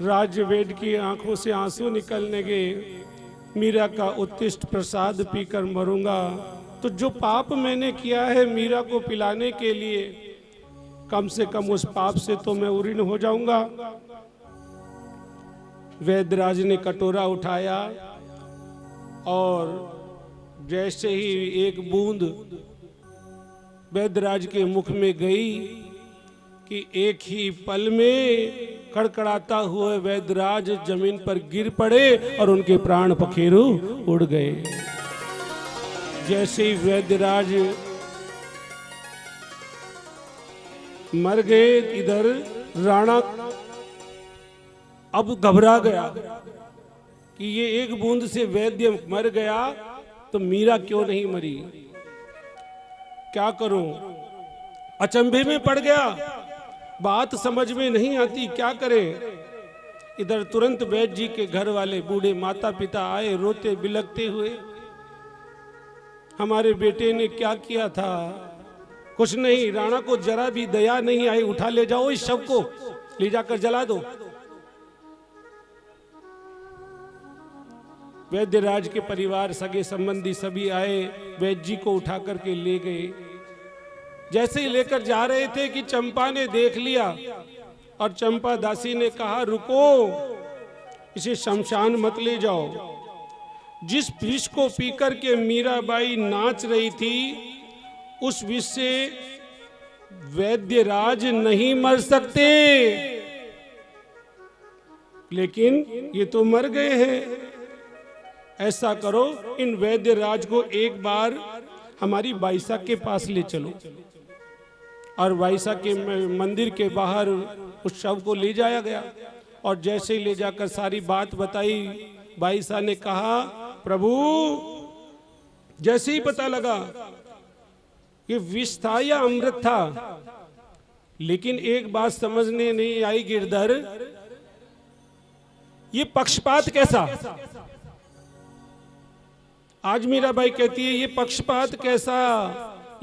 राजवेद की आंखों से आंसू निकलने गए, मीरा का उत्तिष्ट प्रसाद पीकर मरूंगा तो जो पाप मैंने किया है मीरा को पिलाने के लिए, कम से कम उस पाप से तो मैं उरीन हो जाऊंगा। वैद्यराज ने कटोरा उठाया और जैसे ही 1 बूंद वैद्यराज के मुख में गई कि एक ही पल में कड़कड़ाता हुए वैद्यराज जमीन पर गिर पड़े और उनके प्राण पखेरु उड़ गए। जैसे ही वैद्यराज मर गए, इधर राणा अब घबरा गया कि ये एक बूंद से वैद्य मर गया तो मीरा क्यों नहीं मरी। क्या करूं, अचंभे में पड़ गया, बात समझ में नहीं आती, क्या करें। इधर तुरंत वैद्य जी के घर वाले बूढ़े माता पिता आए रोते बिलखते हुए। हमारे बेटे ने क्या किया था, कुछ नहीं, राणा को जरा भी दया नहीं आई, उठा ले जाओ इस शव को, ले जाकर जला दो। वैद्यराज के परिवार सगे संबंधी सभी आए, वैद्य जी को उठा करके ले गए। जैसे ही लेकर जा रहे थे कि चंपा ने देख लिया और चंपा दासी ने कहा रुको, इसे शमशान मत ले जाओ। जिस विष को पीकर के मीराबाई नाच रही थी उस विष से वैद्यराज नहीं मर सकते, लेकिन ये तो मर गए हैं। ऐसा करो, इन वैद्यराज को एक बार हमारी बाईसा के पास ले चलो। और बाईसा के मंदिर के बाहर उस शव को ले जाया गया और जैसे ही ले जाकर सारी बात बताई, बाईसा ने कहा प्रभु, जैसे ही पता लगा ये विष था या अमृत था, लेकिन एक बात समझने नहीं आई गिरधर, ये पक्षपात कैसा। आज मीराबाई कहती है ये पक्षपात कैसा,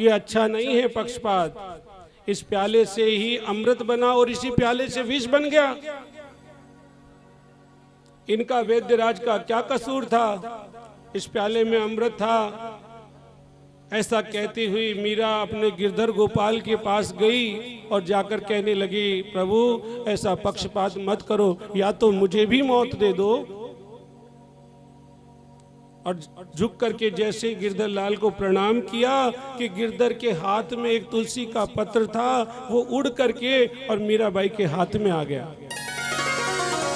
ये अच्छा नहीं है पक्षपात। इस प्याले से ही अमृत बना और इसी प्याले से विष बन गया। इनका वैद्यराज का क्या कसूर था, इस प्याले में अमृत था। ऐसा कहती हुई मीरा अपने गिरधर गोपाल के पास गई और जाकर कहने लगी प्रभु ऐसा पक्षपात मत करो, या तो मुझे भी मौत दे दो। और झुक करके जैसे गिरधर लाल को प्रणाम किया कि गिरधर के हाथ में एक तुलसी का पत्र था, वो उड़ करके और मीराबाई के हाथ में आ गया।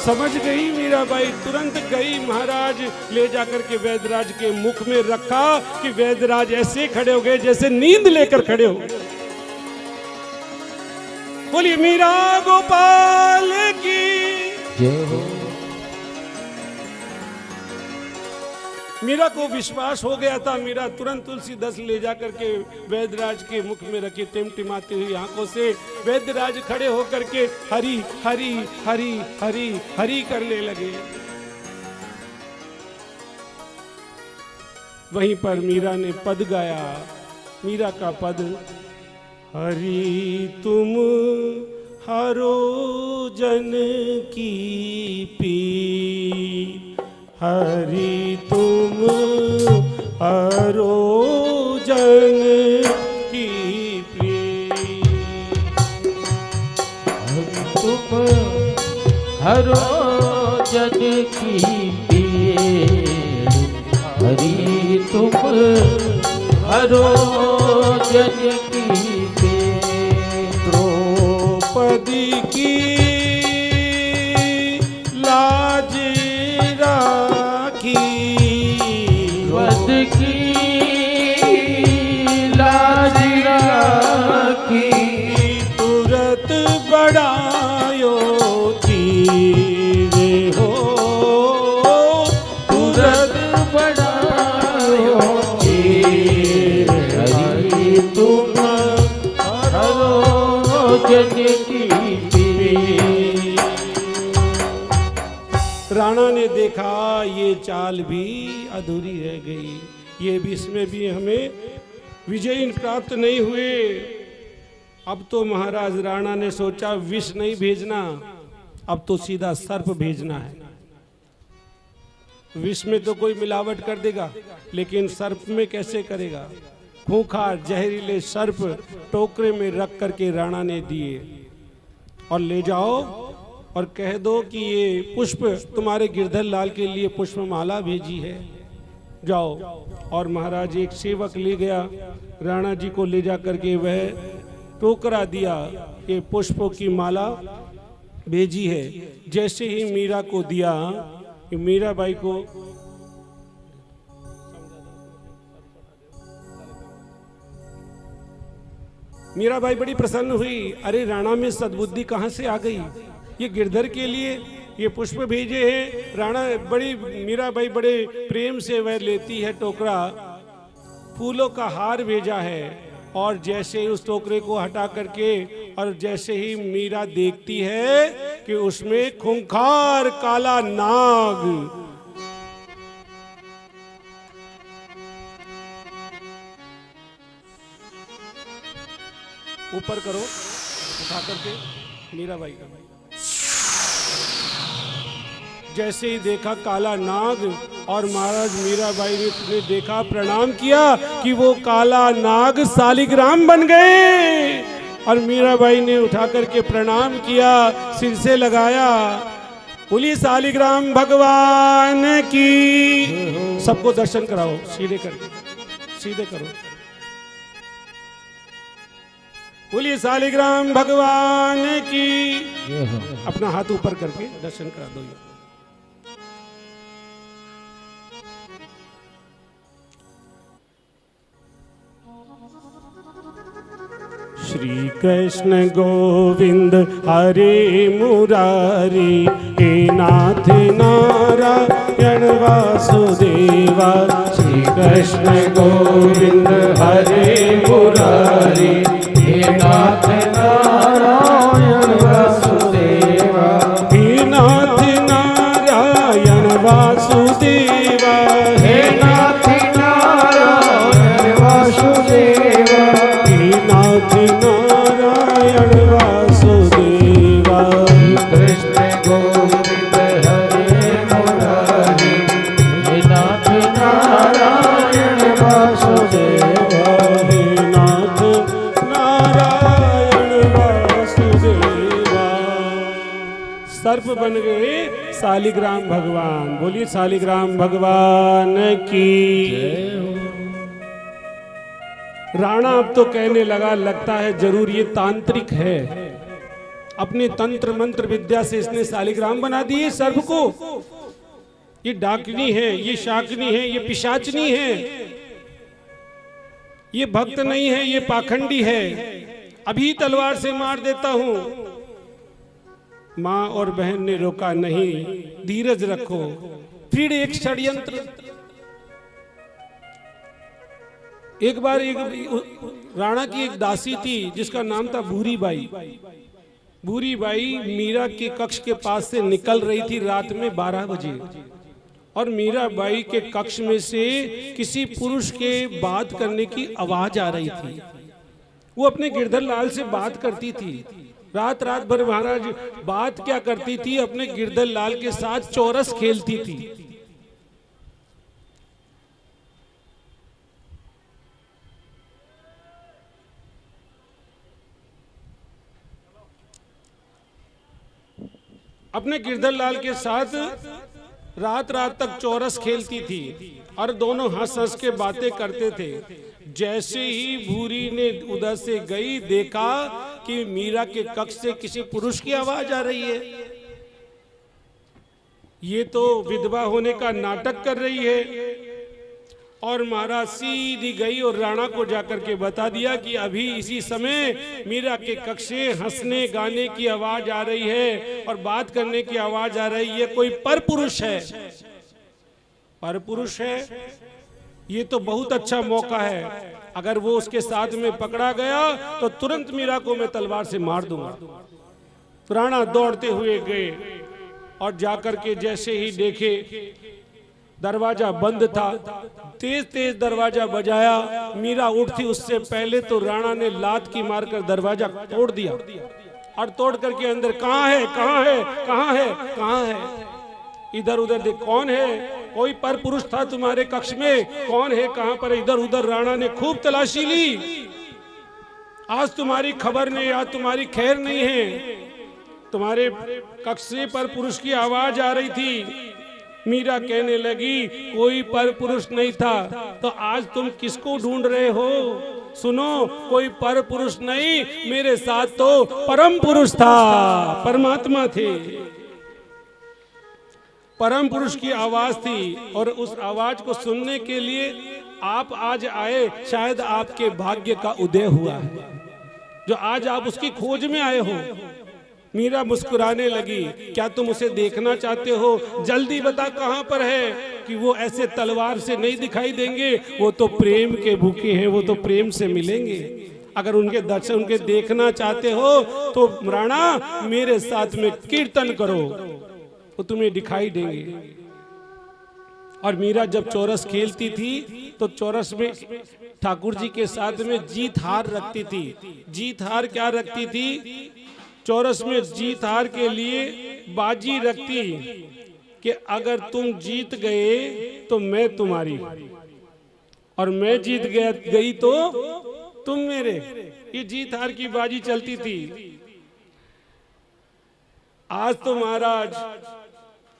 समझ गई मीराबाई, तुरंत गई, महाराज ले जाकर के वैद्यराज के मुख में रखा कि वैद्यराज ऐसे खड़े हो गए जैसे नींद लेकर खड़े हो गए। बोलिए मीरा गोपाल की जय हो। मीरा को विश्वास हो गया था। मीरा तुरंत तुलसी दस ले जाकर के वैद्यराज के मुख में रखी, टिमटिमाती हुई आंखों से वैद्यराज खड़े होकर के हरी हरी हरी हरी हरी करने लगे। वहीं पर मीरा ने पद गाया, मीरा का पद, हरि तुम हरो जन की पीर, हरि तुम हरो जन की पीर, हरि तुम हरो जन की पीर, हरि तुम हरो जन की पीर। द्रौपदी की लाज राखी, वध की लाज राखी, तुरत बढ़ायो तीर हो, तुरत बढ़ायो तीर, हरि तुम हरो जन की पीर। राणा ने देखा ये चाल भी अधूरी रह गई, ये भी, इसमें भी हमें विजय प्राप्त नहीं हुए। अब तो महाराज राणा ने सोचा विष नहीं भेजना, अब तो सीधा सर्प भेजना है। विष में तो कोई मिलावट कर देगा, लेकिन सर्प में कैसे करेगा। खूंखार जहरीले सर्प टोकरे में रख करके राणा ने दिए और ले जाओ और कह दो कि ये पुष्प तुम्हारे गिरधर लाल के लिए पुष्पमाला भेजी है, जाओ। और महाराज एक सेवक ले गया, राणा जी को ले जा करके वह टोकरा दिया, ये पुष्पों की माला भेजी है। जैसे ही मीरा को दिया, मीराबाई को मीराबाई बड़ी प्रसन्न हुई। अरे राणा में सद्बुद्धि कहाँ से आ गई, ये गिरधर के लिए ये पुष्प भेजे हैं। राणा बड़ी मीराबाई बड़े प्रेम से वह लेती है टोकरा, फूलों का हार भेजा है। और जैसे ही उस टोकरे को हटा करके और जैसे ही मीरा देखती है कि उसमें खूंखार काला नाग, ऊपर करो उठा करके मीराबाई का, जैसे ही देखा काला नाग, और महाराज मीराबाई ने देखा, प्रणाम किया कि वो काला नाग शालिग्राम बन गए। और मीराबाई ने उठा करके प्रणाम किया, सिर से लगाया, बोली शालिग्राम भगवान की। सबको दर्शन कराओ, सीधे करके, सीधे करो, बोलिए शालिग्राम भगवान की। अपना हाथ ऊपर करके दर्शन करा दो। श्री कृष्ण गोविंद हरे मुरारी, हे नाथ नारायण वासुदेवा। श्री कृष्ण गोविंद हरे मुरारी, हे नाथ नारायण वासुदेवा। हे नाथ नारायण वासुदेवा, हे नाथ नारायण वासुदेवा, हे नाथ नारायण वासुदेवा। कृष्ण गोविंद हरे मुरारी, हे नाथ नारायण वासुदेवा, हे नाथ नारायण वासुदेवा। सर्प बन गए शालिग्राम भगवान। बोलिए शालिग्राम भगवान की। राणा अब तो कहने लगा, लगता है जरूर ये तांत्रिक है, अपने तंत्र मंत्र विद्या से इसने शालिग्राम बना दिए सर्प को। ये डाकनी है, ये शाकनी है, ये पिशाचनी है, ये भक्त नहीं है, ये पाखंडी है। अभी तलवार से मार देता हूं। मां और बहन ने रोका, नहीं, धीरज रखो। फिर एक षड्यंत्र। एक बार एक राणा की एक दासी थी जिसका नाम था भूरी बाई। भूरी बाई मीरा के कक्ष के पास से निकल रही थी रात में 12 बजे, और मीराबाई के कक्ष में से किसी पुरुष के बात करने की आवाज आ रही थी। वो अपने गिरधर लाल से बात करती थी। रात रात भर महाराज बात क्या करती थी, अपने गिरधर लाल के साथ चौरस खेलती थी। अपने गिरधर लाल के साथ रात रात तक चौरस खेलती थी और दोनों हंस हंस के बातें करते थे। जैसे ही भूरी ने उधर से गई, देखा कि मीरा के कक्ष से किसी पुरुष की आवाज आ रही है। ये तो विधवा होने का नाटक कर रही है। और महाराज सीधी गई और राणा को जाकर के बता दिया कि अभी इसी समय मीरा के कक्ष से हंसने गाने की आवाज आ रही है और बात करने की आवाज आ रही है। कोई पर पुरुष है, पर पुरुष है। ये तो बहुत अच्छा मौका है। अगर वो उसके साथ में पकड़ा गया तो तुरंत मीरा को मैं तलवार से मार दूंगा। राणा दौड़ते हुए गए और जाकर के जैसे ही देखे दरवाजा बंद था, तेज तेज दरवाजा बजाया। मीरा उठती उससे पहले तो राणा ने लात की मारकर दरवाजा तोड़ दिया और तोड़ करके अंदर, कहाँ है, कहाँ है, कहाँ है, कहाँ है, इधर उधर देख, कौन है, कोई पर पुरुष था तुम्हारे कक्ष में, कौन है, कहाँ पर, इधर उधर। राणा ने खूब तलाशी ली। आज तुम्हारी खबर नहीं, आज तुम्हारी खैर नहीं है। तुम्हारे कक्ष से पर पुरुष की आवाज आ रही थी। मीरा कहने लगी, कोई पर पुरुष नहीं था, तो आज तुम किसको ढूंढ रहे हो? सुनो, कोई पर पुरुष नहीं, मेरे साथ तो परम पुरुष था, परमात्मा थे। परम पुरुष की आवाज थी और उस आवाज को सुनने के लिए आप आज आए। शायद आपके भाग्य का उदय हुआ है, जो आज आप उसकी खोज में आए हो। मीरा मुस्कुराने लगी, क्या तुम उसे देखना चाहते हो? जल्दी बता कहाँ पर है, कि वो ऐसे तलवार से नहीं दिखाई देंगे, वो तो प्रेम के भूखे हैं, वो तो प्रेम से मिलेंगे। अगर उनके दर्शन, उनके देखना चाहते हो तो राणा मेरे साथ में कीर्तन करो, वो तुम्हें दिखाई देंगे। और मीरा जब चौरस खेलती थी तो चौरस में ठाकुर जी के साथ में जीत हार रखती थी। जीत हार क्या रखती थी? चौरस में जीत हार के लिए बाजी रखती कि अगर तुम जीत गए तो मैं तुम्हारी, और मैं जीत गई तो तुम मेरे। ये जीत हार की बाजी चलती थी। आज तो महाराज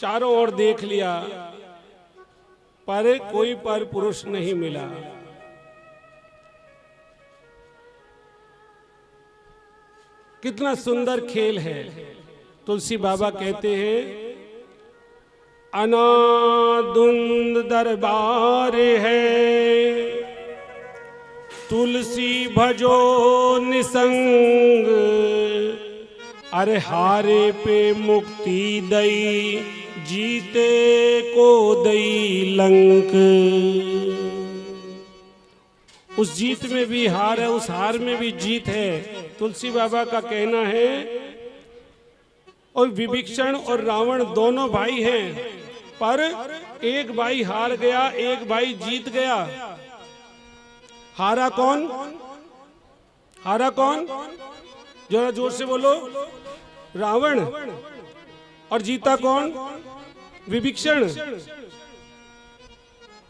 चारों ओर देख लिया, पर कोई पर पुरुष नहीं मिला। कितना सुंदर खेल है। तुलसी बाबा कहते हैं, अनादुंद दरबार है, तुलसी भजो निसंग, अरे हारे पे मुक्ति दई, जीते को दई लंक। उस जीत में भी हार है, उस हार में भी जीत है। तुलसी बाबा का कहना है। और विभीषण और रावण दोनों भाई हैं, पर एक भाई हार गया, एक भाई जीत गया। हारा कौन? हारा कौन? जरा जोर से बोलो। रावण। और जीता कौन? विभीषण।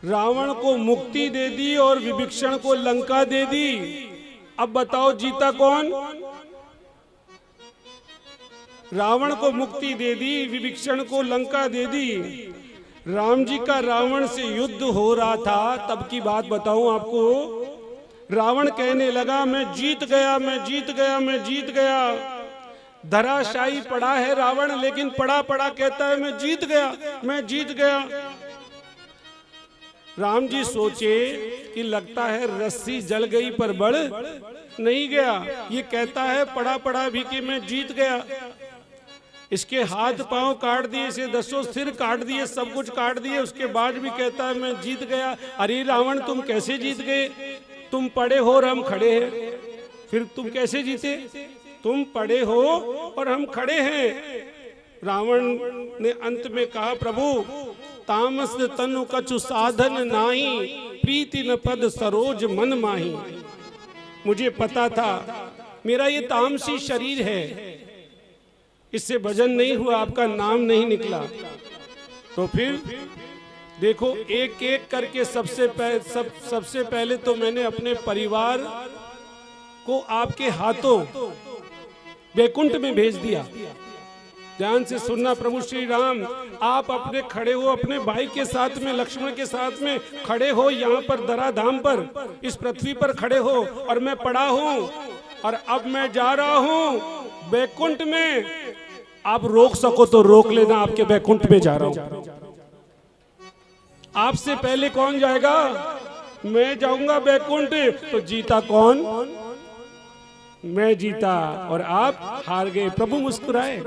रावण को मुक्ति दे दी और विभीषण को लंका दे दी। अब बताओ जीता कौन? रावण को मुक्ति दे दी, विभीषण को लंका दे दी। राम जी का रावण से युद्ध हो रहा था, तब की बात बताऊं आपको। रावण कहने लगा, मैं जीत गया, मैं जीत गया, मैं जीत गया। धराशायी पड़ा है रावण, लेकिन पड़ा पड़ा कहता है मैं जीत गया, मैं जीत गया। राम जी सोचे कि लगता है रस्सी जल गई पर बढ़ नहीं गया। ये कहता है पड़ा पड़ा भी कि मैं जीत गया। इसके हाथ पांव काट दिए, इसे 10 सिर काट दिए, सब कुछ काट दिए, उसके बाद भी कहता है मैं जीत गया। अरे रावण, तुम कैसे जीत गए? तुम पड़े हो और हम खड़े हैं, फिर तुम कैसे जीते? तुम पड़े हो और हम खड़े हैं। रावण ने अंत में कहा, प्रभु तामस तनु कछु साधन नाही, प्रीति न पद सरोज मन माही। मुझे पता था मेरा ये तामसी शरीर है, इससे भजन नहीं हुआ, आपका नाम नहीं निकला। तो फिर देखो, एक एक करके सबसे पहले तो मैंने अपने परिवार को आपके हाथों वैकुंठ में भेज दिया। ध्यान से सुनना प्रभु श्री राम, आप अपने खड़े हो, अपने भाई के साथ में, लक्ष्मण के साथ में खड़े हो, यहाँ पर धराधाम पर, इस पृथ्वी पर खड़े हो, और मैं पड़ा हूँ, और अब मैं जा रहा हूँ वैकुंठ में। आप रोक सको तो रोक लेना, आपके वैकुंठ में जा रहा हूँ। आपसे पहले कौन जाएगा? मैं जाऊंगा वैकुंठ। तो जीता कौन? मैं जीता और आप हार गए। प्रभु मुस्कुराए,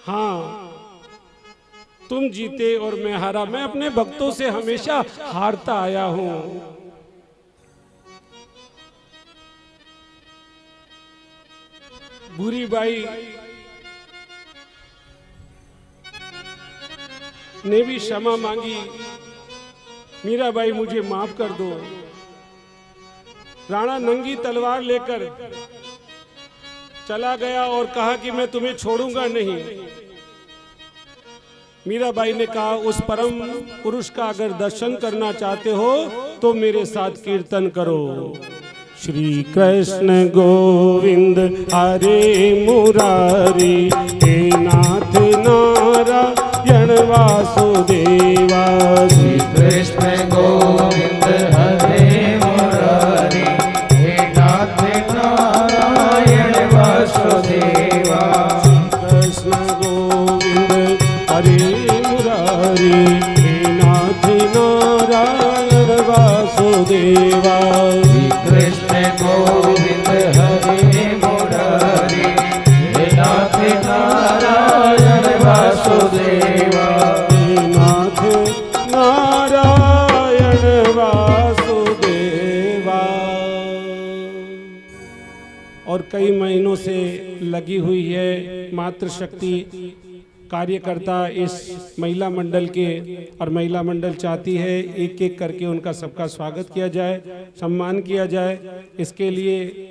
हाँ तुम जीते और मैं हारा। मैं अपने भक्तों से हमेशा हारता आया हूं। बुरी बाई ने भी क्षमा मांगी, मीराबाई मुझे माफ कर दो। राणा नंगी तलवार लेकर चला गया और कहा कि मैं तुम्हें छोड़ूंगा नहीं। मीराबाई ने कहा, उस परम पुरुष का अगर दर्शन करना चाहते हो तो मेरे साथ कीर्तन करो। श्री कृष्ण गोविंद हरे मुरारी, हे नाथ नारायण वासुदेवा। श्री कृष्ण गोविंद हरे मुरारी, हे नाथ नारायण वासुदेवा। कृष्ण गोविंद हरे मुरारी, हे नाथ नारायण वासुदेवा। श्री कृष्ण गोविंद हरे मुरारी, नारायण वासुदेवा। और कई महीनों से लगी हुई है मातृशक्ति कार्यकर्ता इस महिला मंडल के, और महिला मंडल चाहती है एक एक करके उनका सबका स्वागत किया जाए, सम्मान किया जाए। इसके लिए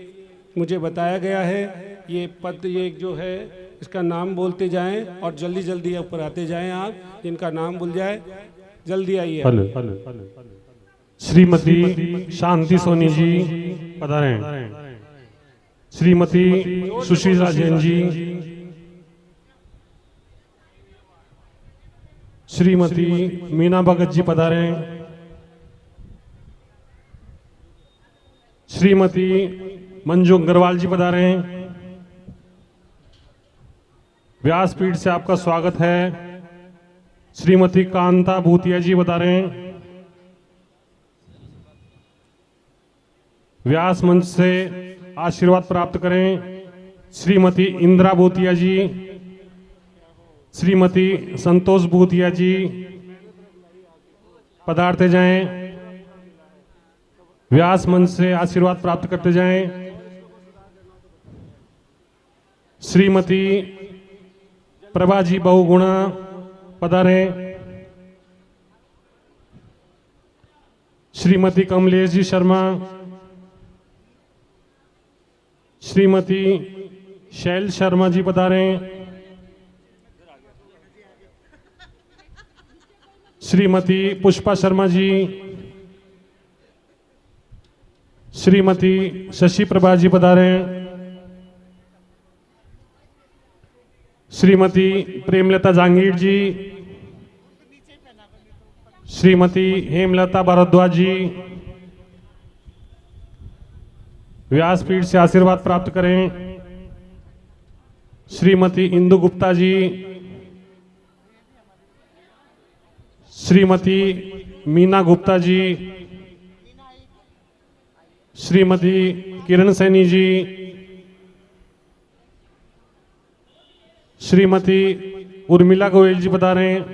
मुझे बताया गया है ये पद, ये जो है इसका नाम बोलते जाएं और जल्दी जल्दी ऊपर आते जाएं। आप जिनका नाम भूल जाए जल्दी आइए। श्रीमती शांति सोनी जी पधारें। श्रीमती सुशीला जैन जी, श्रीमती मीना भगत जी पधारें। श्रीमती मंजू अग्रवाल जी पधारें। व्यासपीठ से आपका स्वागत है। श्रीमती कांता भूतिया जी पधारें। व्यास मंच से आशीर्वाद प्राप्त करें। श्रीमती इंदिरा भूतिया जी, श्रीमती संतोष भूतिया जी पधारते जाएं। व्यास मंच से आशीर्वाद प्राप्त करते जाएं। श्रीमती प्रभा जी बहुगुणा पधारें। श्रीमती कमलेश जी शर्मा, श्रीमती शैल शर्मा जी पधारें। श्रीमती पुष्पा शर्मा जी, श्रीमती शशि प्रभा जी पधारें। श्रीमती प्रेमलता जांगीर जी, श्रीमती हेमलता भारद्वाज जी व्यासपीठ से आशीर्वाद प्राप्त करें। श्रीमती इंदु गुप्ता जी, श्रीमती मीना गुप्ता जी, श्रीमती किरण सैनी जी, श्रीमती उर्मिला गोयल जी पधारें।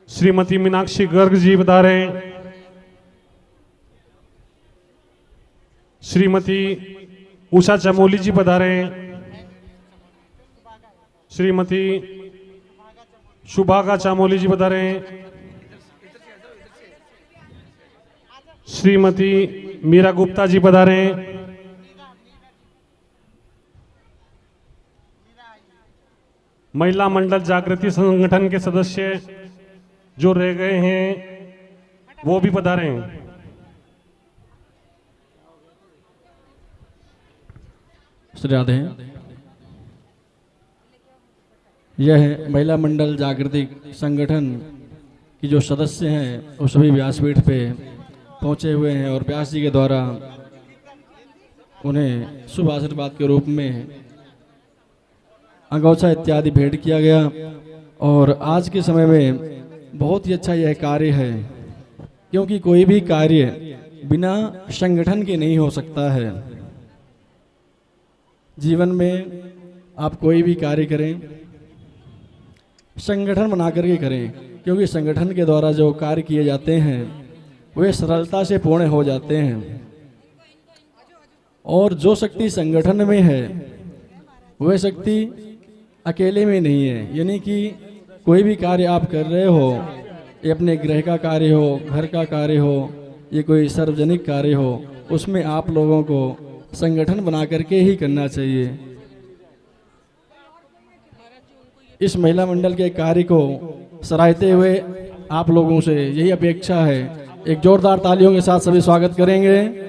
श्रीमती मीनाक्षी गर्ग जी पधारें। श्रीमती उषा चमोली जी पधारें। श्रीमती शुभागा चामोली जी पधारें। श्रीमती मीरा गुप्ता जी पधारें। महिला मंडल जागृति संगठन के सदस्य जो रह गए हैं वो भी पधारें। श्री राधे। यह महिला मंडल जागृति संगठन की जो सदस्य हैं वो सभी व्यासपीठ पे पहुंचे हुए हैं और व्यास जी के द्वारा उन्हें शुभ आशीर्वाद के रूप में अंगोछा इत्यादि भेंट किया गया। और आज के समय में बहुत ही अच्छा यह कार्य है, क्योंकि कोई भी कार्य बिना संगठन के नहीं हो सकता है। जीवन में आप कोई भी कार्य करें संगठन बना करके करें, क्योंकि संगठन के द्वारा जो कार्य किए जाते हैं वे सरलता से पूर्ण हो जाते हैं। और जो शक्ति संगठन में है वह शक्ति अकेले में नहीं है। यानी कि कोई भी कार्य आप कर रहे हो, ये अपने गृह का कार्य हो, घर का कार्य हो, ये कोई सार्वजनिक कार्य हो, उसमें आप लोगों को संगठन बना करके ही करना चाहिए। इस महिला मंडल के कार्य को सराहते हुए आप लोगों से यही अपेक्षा है, एक जोरदार तालियों के साथ सभी स्वागत करेंगे।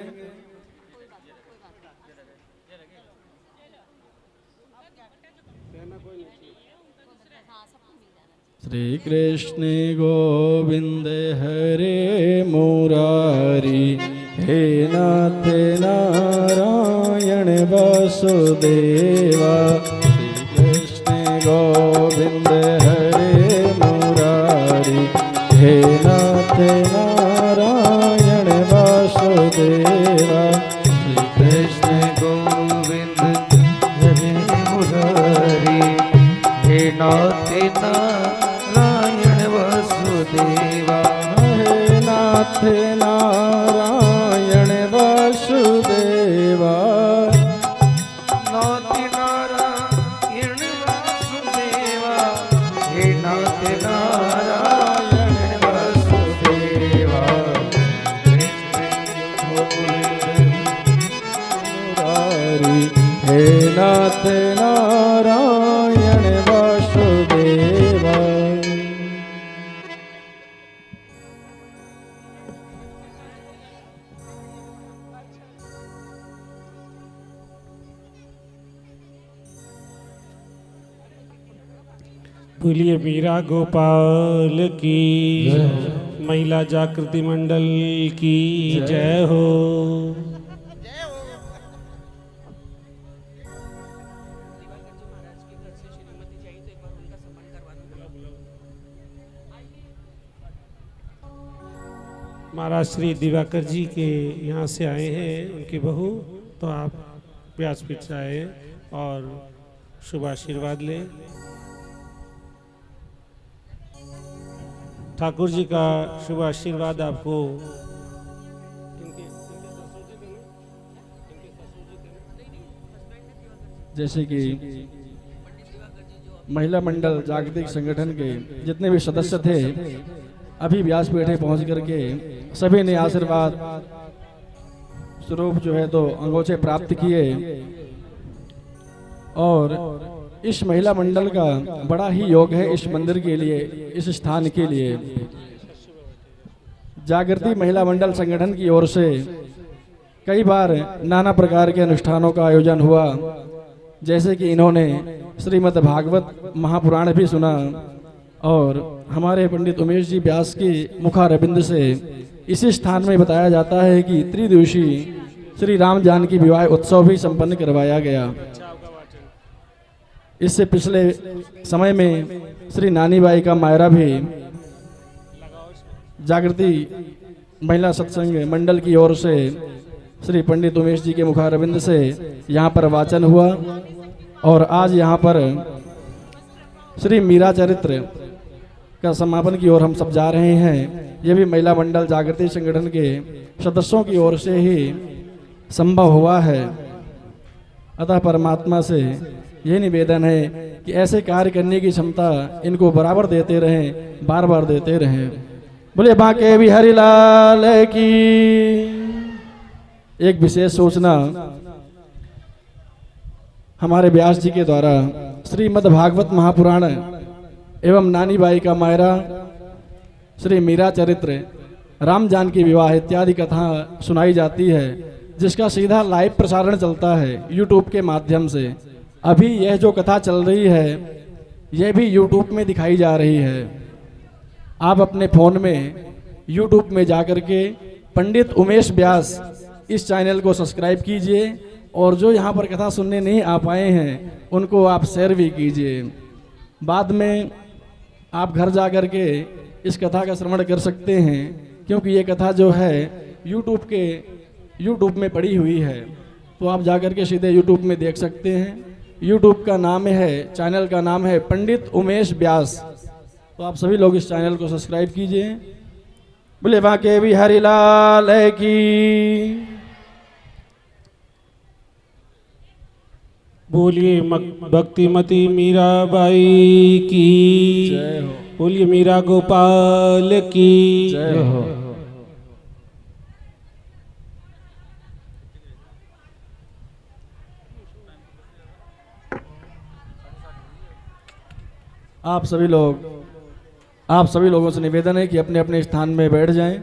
श्री कृष्ण गोविंद हरे मुरारी, हे नाथ नारायण वासुदेवा। श्री कृष्ण गोविंद हरे मुरारी, हे नाथ नारायण वासुदेवा। श्री कृष्ण गोविंद हरे मुरारी, हे नाथ नारायण वासुदेवा हे नाथ नारायण वासुदेवा नाथ नारायण वासुदेवा हे नाथ नारायण वासुदेवा मुरारी हे नाथ नारायण वासुदेवा। बोलिए मीरा गोपाल की महिला जागृति मंडल की जय हो। महाराज श्री दिवाकर जी के यहाँ से आए हैं, उनकी बहू, तो आप व्यासपीठ से आए और शुभ आशीर्वाद लें। ठाकुर जी का शुभ आशीर्वाद आपको। जैसे कि महिला मंडल जागतिक संगठन के जितने भी सदस्य थे अभी व्यासपीठे पहुंच करके सभी ने आशीर्वाद स्वरूप जो है तो अंगोछे प्राप्त किए और इस महिला मंडल का बड़ा ही योग है इस मंदिर के लिए, इस स्थान के लिए। जागृति महिला मंडल संगठन की ओर से कई बार नाना प्रकार के अनुष्ठानों का आयोजन हुआ, जैसे कि इन्होंने श्रीमद् भागवत महापुराण भी सुना और हमारे पंडित उमेश जी व्यास की मुखारबिंद से इसी स्थान में बताया जाता है कि त्रिदिवसीय श्री राम जानकी विवाह उत्सव भी संपन्न करवाया गया। इससे पिछले समय में श्री नानीबाई का मायरा भी जागृति महिला सत्संग मंडल की ओर से श्री पंडित उमेश जी के मुखारविंद से यहाँ पर वाचन हुआ और आज यहाँ पर श्री मीरा चरित्र का समापन की ओर हम सब जा रहे हैं। ये भी महिला मंडल जागृति संगठन के सदस्यों की ओर से ही संभव हुआ है। अतः परमात्मा से यही निवेदन है कि ऐसे कार्य करने की क्षमता इनको बराबर देते रहें, बार बार देते रहें। बोले बांके बिहारी लाल की। एक विशेष सूचना हमारे व्यास जी के द्वारा श्रीमद् भागवत महापुराण एवं नानीबाई का मायरा, श्री मीरा चरित्र, राम जानकी विवाह इत्यादि कथा सुनाई जाती है, जिसका सीधा लाइव प्रसारण चलता है यूट्यूब के माध्यम से। अभी यह जो कथा चल रही है यह भी यूट्यूब में दिखाई जा रही है। आप अपने फ़ोन में यूट्यूब में जाकर के पंडित उमेश व्यास इस चैनल को सब्सक्राइब कीजिए और जो यहाँ पर कथा सुनने नहीं आ पाए हैं उनको आप शेयर भी कीजिए। बाद में आप घर जा कर के इस कथा का श्रवण कर सकते हैं, क्योंकि ये कथा जो है यूट्यूब में पड़ी हुई है, तो आप जा कर के सीधे यूट्यूब में देख सकते हैं। यूट्यूब का नाम है, चैनल का नाम है पंडित उमेश व्यास। तो आप सभी लोग इस चैनल को सब्सक्राइब कीजिए। बोले बांके बिहारी लाल की। बोलिए भक्तिमती मीराबाई की जय हो। बोलिए मीरा गोपाल की जय हो। आप सभी लोगों से निवेदन है कि अपने अपने स्थान में बैठ जाएं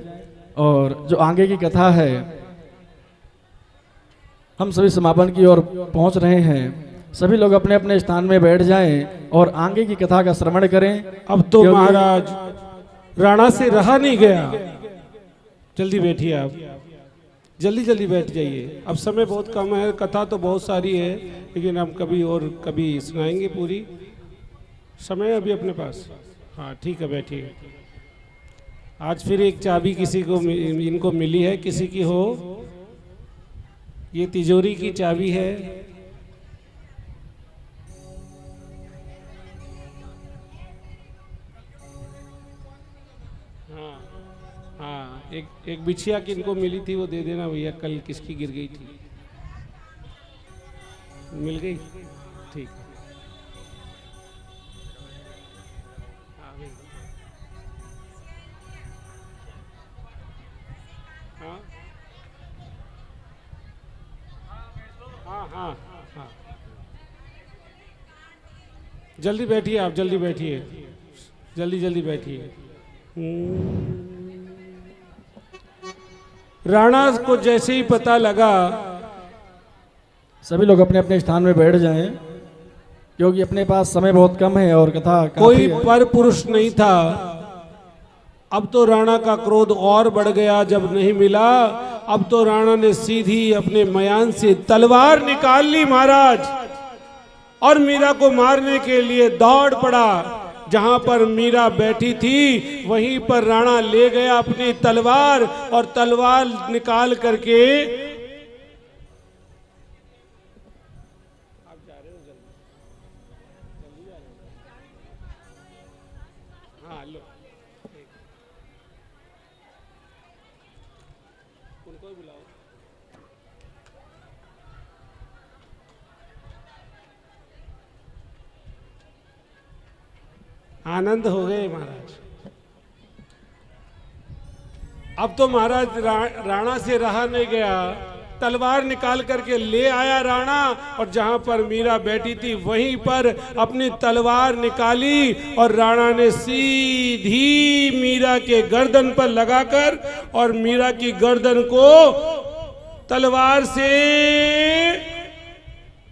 और जो आगे की कथा है, हम सभी समापन की ओर पहुंच रहे हैं। सभी लोग अपने अपने स्थान में बैठ जाएं और आगे की कथा का श्रवण करें। अब तो महाराज राणा से रहा नहीं गया, जल्दी बैठिए, आप जल्दी जल्दी बैठ जाइए। अब समय बहुत कम है, कथा तो बहुत सारी है, लेकिन हम कभी सुनाएंगे पूरी। समय अभी अपने पास, हाँ ठीक है, बैठिए। आज फिर एक चाबी किसी को इनको मिली है, किसी की हो, ये तिजोरी की चाबी है। एक बिछिया किनको मिली थी वो दे देना भैया, कल किसकी गिर गई थी, मिल गई, ठीक है। हाँ हाँ हाँ हाँ, जल्दी बैठिए आप, जल्दी बैठिए, जल्दी जल्दी बैठिए। राणा को जैसे ही पता लगा, सभी लोग अपने अपने स्थान में बैठ जाएं, क्योंकि अपने पास समय बहुत कम है और कथा काफी कोई है। पर पुरुष नहीं था। अब तो राणा का क्रोध और बढ़ गया जब नहीं मिला। अब तो राणा ने सीधी अपने मयान से तलवार निकाल ली महाराज, और मीरा को मारने के लिए दौड़ पड़ा। जहां पर मीरा बैठी थी वहीं पर राणा ले गया अपनी तलवार, और तलवार निकाल करके हाँ लो, उनको ही बुलाओ। आनंद हो गए महाराज। अब तो महाराज राणा से रहा नहीं गया, तलवार निकाल करके ले आया राणा, और जहां पर मीरा बैठी थी वहीं पर अपनी तलवार निकाली, और राणा ने सीधी मीरा के गर्दन पर लगाकर और मीरा की गर्दन को तलवार से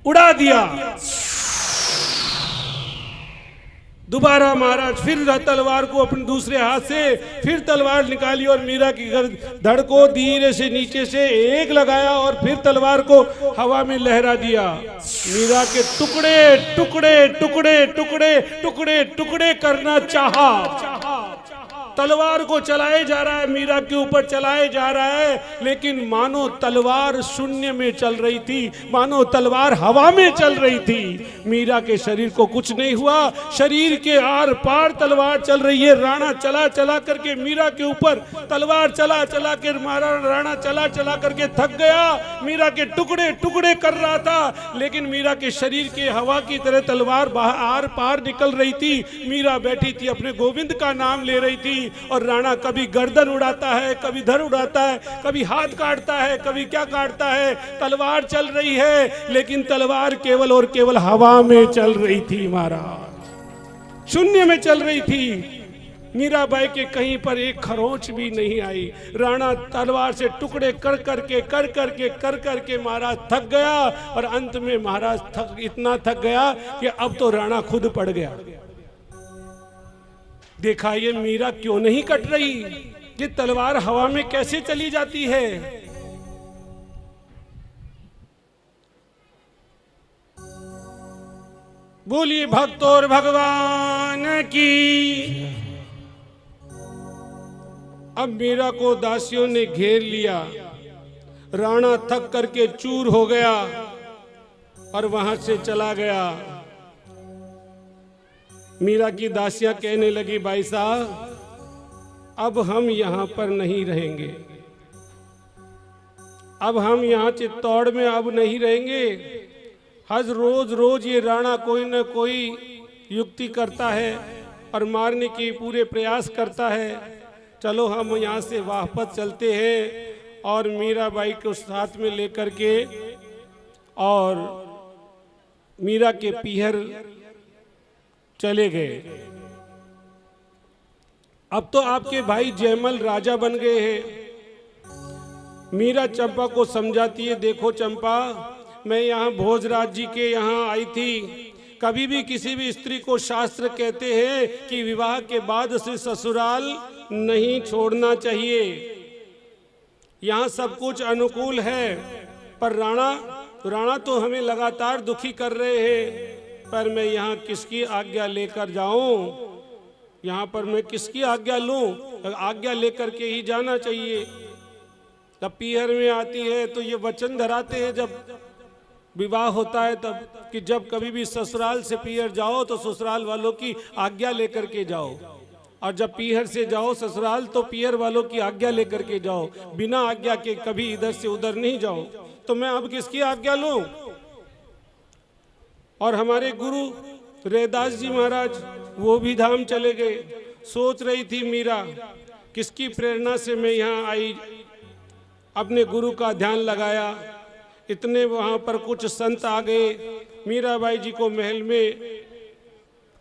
उड़ा दिया। दोबारा महाराज फिर तलवार को अपने दूसरे हाथ से फिर तलवार निकाली, और मीरा की धड़ को धीरे से नीचे से एक लगाया, और फिर तलवार को हवा में लहरा दिया। मीरा के टुकड़े टुकड़े टुकड़े टुकड़े टुकड़े टुकड़े करना चाहा। तलवार को चलाए जा रहा है, मीरा के ऊपर चलाए जा रहा है, लेकिन मानो तलवार शून्य में चल रही थी, मानो तलवार हवा में चल रही थी। मीरा के शरीर को कुछ नहीं हुआ, शरीर के आर पार तलवार चल रही है। राणा चला चला करके मीरा के ऊपर तलवार चला चला कर मारा, राणा चला चला करके थक गया, मीरा के टुकड़े टुकड़े कर रहा था, लेकिन मीरा के शरीर के हवा की तरह तलवार आर पार निकल रही थी। मीरा बैठी थी, अपने गोविंद का नाम ले रही थी, और राणा कभी गर्दन उड़ाता है, कभी धड़ उड़ाता है, कभी हाथ काटता है, कभी क्या काटता है। तलवार चल रही है, लेकिन तलवार केवल और केवल हवा में चल रही थी महाराज, शून्य में चल रही थी। मीराबाई के कहीं पर एक खरोंच भी नहीं आई। राणा तलवार से टुकड़े कर करके महाराज थक गया, और अंत में महाराज इतना थक गया कि अब तो राणा खुद पड़ गया। देखा ये मीरा क्यों नहीं कट रही, ये तलवार हवा में कैसे चली जाती है। बोलिए भक्त और भगवान की। अब मीरा को दासियों ने घेर लिया, राणा थक करके चूर हो गया और वहां से चला गया। मीरा की दासियां कहने लगी, भाई साहब अब हम यहां पर नहीं रहेंगे, अब हम यहां चित्तौड़ में अब नहीं रहेंगे। हज रोज रोज ये राणा कोई न कोई युक्ति करता है और मारने की पूरे प्रयास करता है। चलो हम यहाँ से वापस चलते हैं। और मीराबाई को साथ में लेकर के और मीरा के पीहर चले गए। अब तो आपके भाई जयमल राजा बन गए हैं। मीरा चंपा को समझाती है, देखो चंपा, मैं यहाँ भोजराज जी के यहाँ आई थी। कभी भी किसी भी स्त्री को शास्त्र कहते हैं कि विवाह के बाद से ससुराल नहीं छोड़ना चाहिए। यहाँ सब कुछ अनुकूल है, पर राणा तो हमें लगातार दुखी कर रहे हैं। पर मैं यहाँ किसकी आज्ञा लेकर जाऊं? यहाँ पर मैं किसकी आज्ञा लूं? आज्ञा लेकर के ही जाना चाहिए। जब पीहर में आती है तो ये वचन धराते हैं जब विवाह होता है तब, कि जब कभी भी ससुराल से पीहर जाओ तो ससुराल वालों की आज्ञा लेकर के जाओ। और जब पीहर से जाओ ससुराल तो पीहर वालों की आज्ञा लेकर के जाओ, बिना आज्ञा के कभी इधर से उधर नहीं जाओ। तो मैं अब किसकी आज्ञा लूं? और हमारे गुरु रैदास जी महाराज वो भी धाम चले गए। सोच रही थी मीरा किसकी प्रेरणा से मैं यहाँ आई, अपने गुरु का ध्यान लगाया। इतने वहाँ पर कुछ संत आ गए मीराबाई जी को महल में,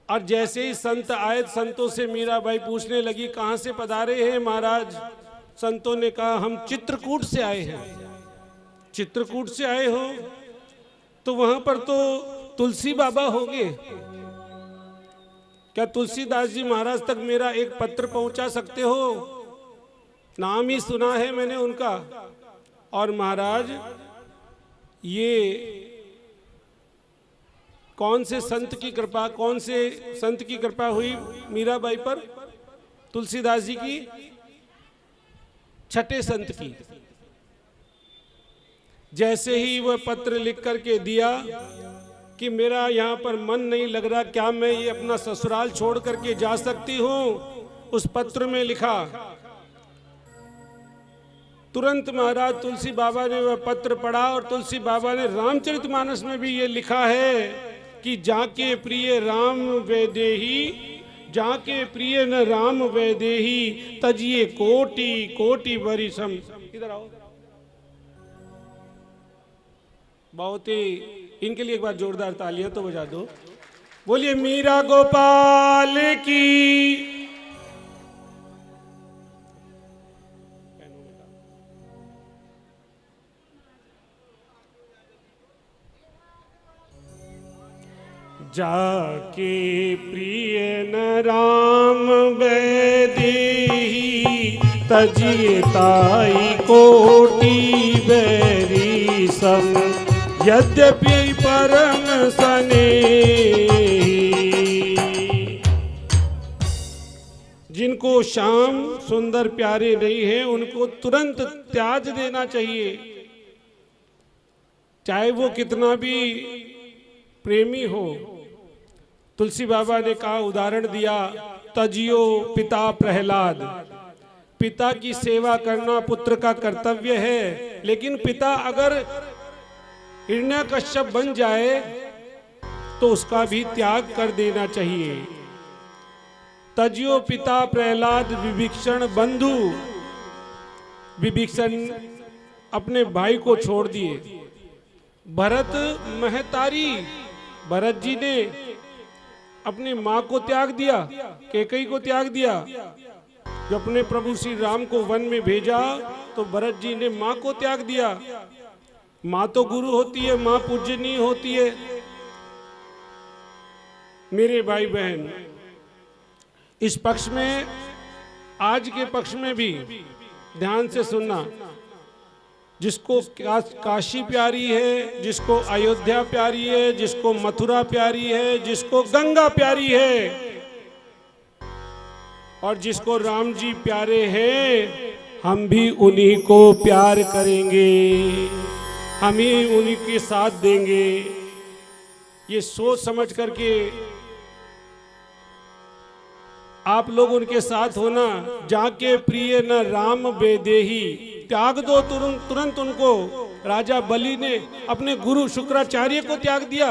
और जैसे ही संत आए संतों से मीराबाई पूछने लगी कहाँ से पधारे हैं महाराज? संतों ने कहा हम चित्रकूट से आए हैं। चित्रकूट से आए हो तो वहां पर तो तुलसी बाबा होंगे, क्या तुलसीदास जी महाराज तक मेरा एक पत्र पहुंचा सकते हो? नाम ही सुना है मैंने उनका। और महाराज ये कौन से संत की कृपा, कौन से संत की कृपा हुई मीराबाई पर? तुलसीदास जी की, छठे संत की। जैसे ही वह पत्र लिख करके दिया कि मेरा यहाँ पर मन नहीं लग रहा, क्या मैं ये अपना ससुराल छोड़ करके जा सकती हूँ? उस पत्र में लिखा, तुरंत महाराज तुलसी बाबा ने वह पत्र पढ़ा और तुलसी बाबा ने रामचरितमानस में भी ये लिखा है कि जाके प्रिय राम वैदेही, जाके प्रिय न राम वैदेही, तजिए कोटि कोटि बरिसम। इधर आओ, बहुत ही इनके लिए एक बार जोरदार तालियां तो बजा दो। बोलिए मीरा गोपाल की। जाके प्रिय न राम वैदेही, तजिए ताई कोटि बैरी सम, यद्यपि परम स्नेही। जिनको श्याम सुंदर प्यारे नहीं है उनको तुरंत त्याग देना चाहिए, चाहे वो कितना भी प्रेमी हो। तुलसी बाबा ने कहा, उदाहरण दिया, तजियो पिता प्रहलाद। पिता की सेवा करना पुत्र का कर्तव्य है, लेकिन पिता अगर हिरण्यकश्यप बन जाए तो उसका भी त्याग कर देना चाहिए। तजियो पिता प्रहलाद विभीषण बंधु। विभीषण अपने भाई को छोड़ दिए। भरत महतारी, भरत जी ने अपनी माँ को त्याग दिया, कैकेयी को त्याग दिया। जब अपने प्रभु श्री राम को वन में भेजा तो भरत जी ने माँ को त्याग दिया। माँ तो गुरु होती है, माँ पूजनीय होती है। मेरे भाई बहन, इस पक्ष में, आज के पक्ष में भी ध्यान से सुनना, जिसको काशी प्यारी है, जिसको अयोध्या प्यारी है, जिसको मथुरा प्यारी है, जिसको गंगा प्यारी है और जिसको राम जी प्यारे हैं, हम भी उन्हीं को प्यार करेंगे, हम ही उन्हीं के साथ देंगे। ये सोच समझ करके आप लोग उनके साथ होना। जाके प्रिय न राम वैदेही, त्याग दो तुरंत उनको। राजा बलि ने अपने गुरु शुक्राचार्य को त्याग दिया।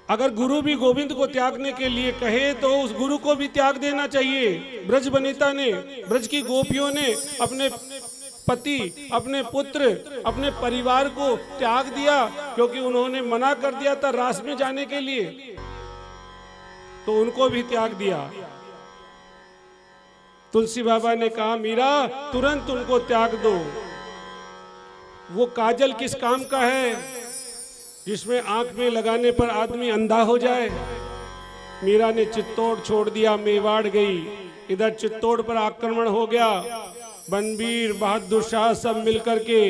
अगर गुरु भी गोविंद को त्यागने के लिए कहे तो उस गुरु को भी त्याग देना चाहिए। ब्रज वनिता ने, ब्रज की गोपियों ने अपने पति, अपने पुत्र, अपने परिवार को त्याग दिया क्योंकि उन्होंने मना कर दिया था रास में जाने के लिए, तो उनको भी त्याग दिया। तुलसी बाबा ने कहा, मीरा तुरंत उनको त्याग दो। वो काजल किस काम का है जिसमें आंख में लगाने पर आदमी अंधा हो जाए। मीरा ने चित्तौड़ छोड़ दिया, मेवाड़ गई। इधर चित्तौड़ पर आक्रमण हो गया, बनबीर बहादुर शाह सब मिलकर के,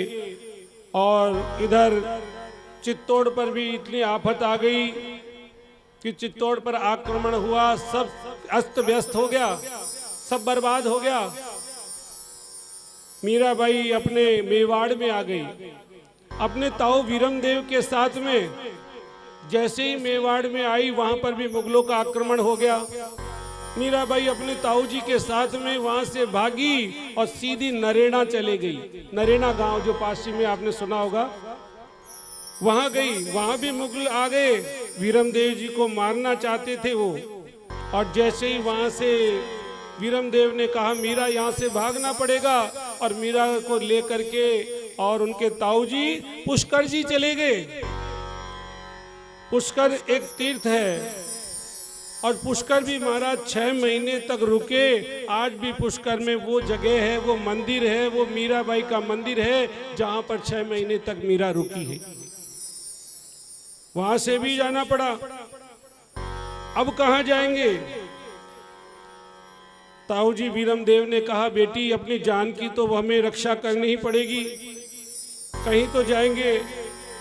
और इधर चित्तौड़ पर भी इतनी आफत आ गई कि चित्तौड़ पर आक्रमण हुआ, सब अस्त व्यस्त हो गया, सब बर्बाद हो गया। मीराबाई अपने मेवाड़ में आ गई, अपने ताऊ वीरमदेव के साथ में जैसे ही मेवाड़ में आई वहां पर भी मुगलों का आक्रमण हो गया। मीराबाई अपने ताऊ जी के साथ में वहां से भागी और सीधी नरेना चले गई। नरेना गांव जो पासी में आपने सुना होगा, वहां गई। वहां भी मुगल आ गए, वीरमदेव जी को मारना चाहते थे वो। और जैसे ही वहां से वीरमदेव ने कहा मीरा यहाँ से भागना पड़ेगा, और मीरा को लेकर के और उनके ताऊ जी पुष्कर जी चले गए। पुष्कर एक तीर्थ है, और पुष्कर भी महाराज 6 महीने तक रुके। आज भी पुष्कर में वो जगह है, वो मंदिर है, वो मीराबाई का मंदिर है जहां पर 6 महीने तक मीरा रुकी है। वहां से भी जाना पड़ा। अब कहां जाएंगे? ताऊ जी वीरमदेव ने कहा बेटी अपनी जान की तो हमें रक्षा करनी ही पड़ेगी, कहीं तो जाएंगे।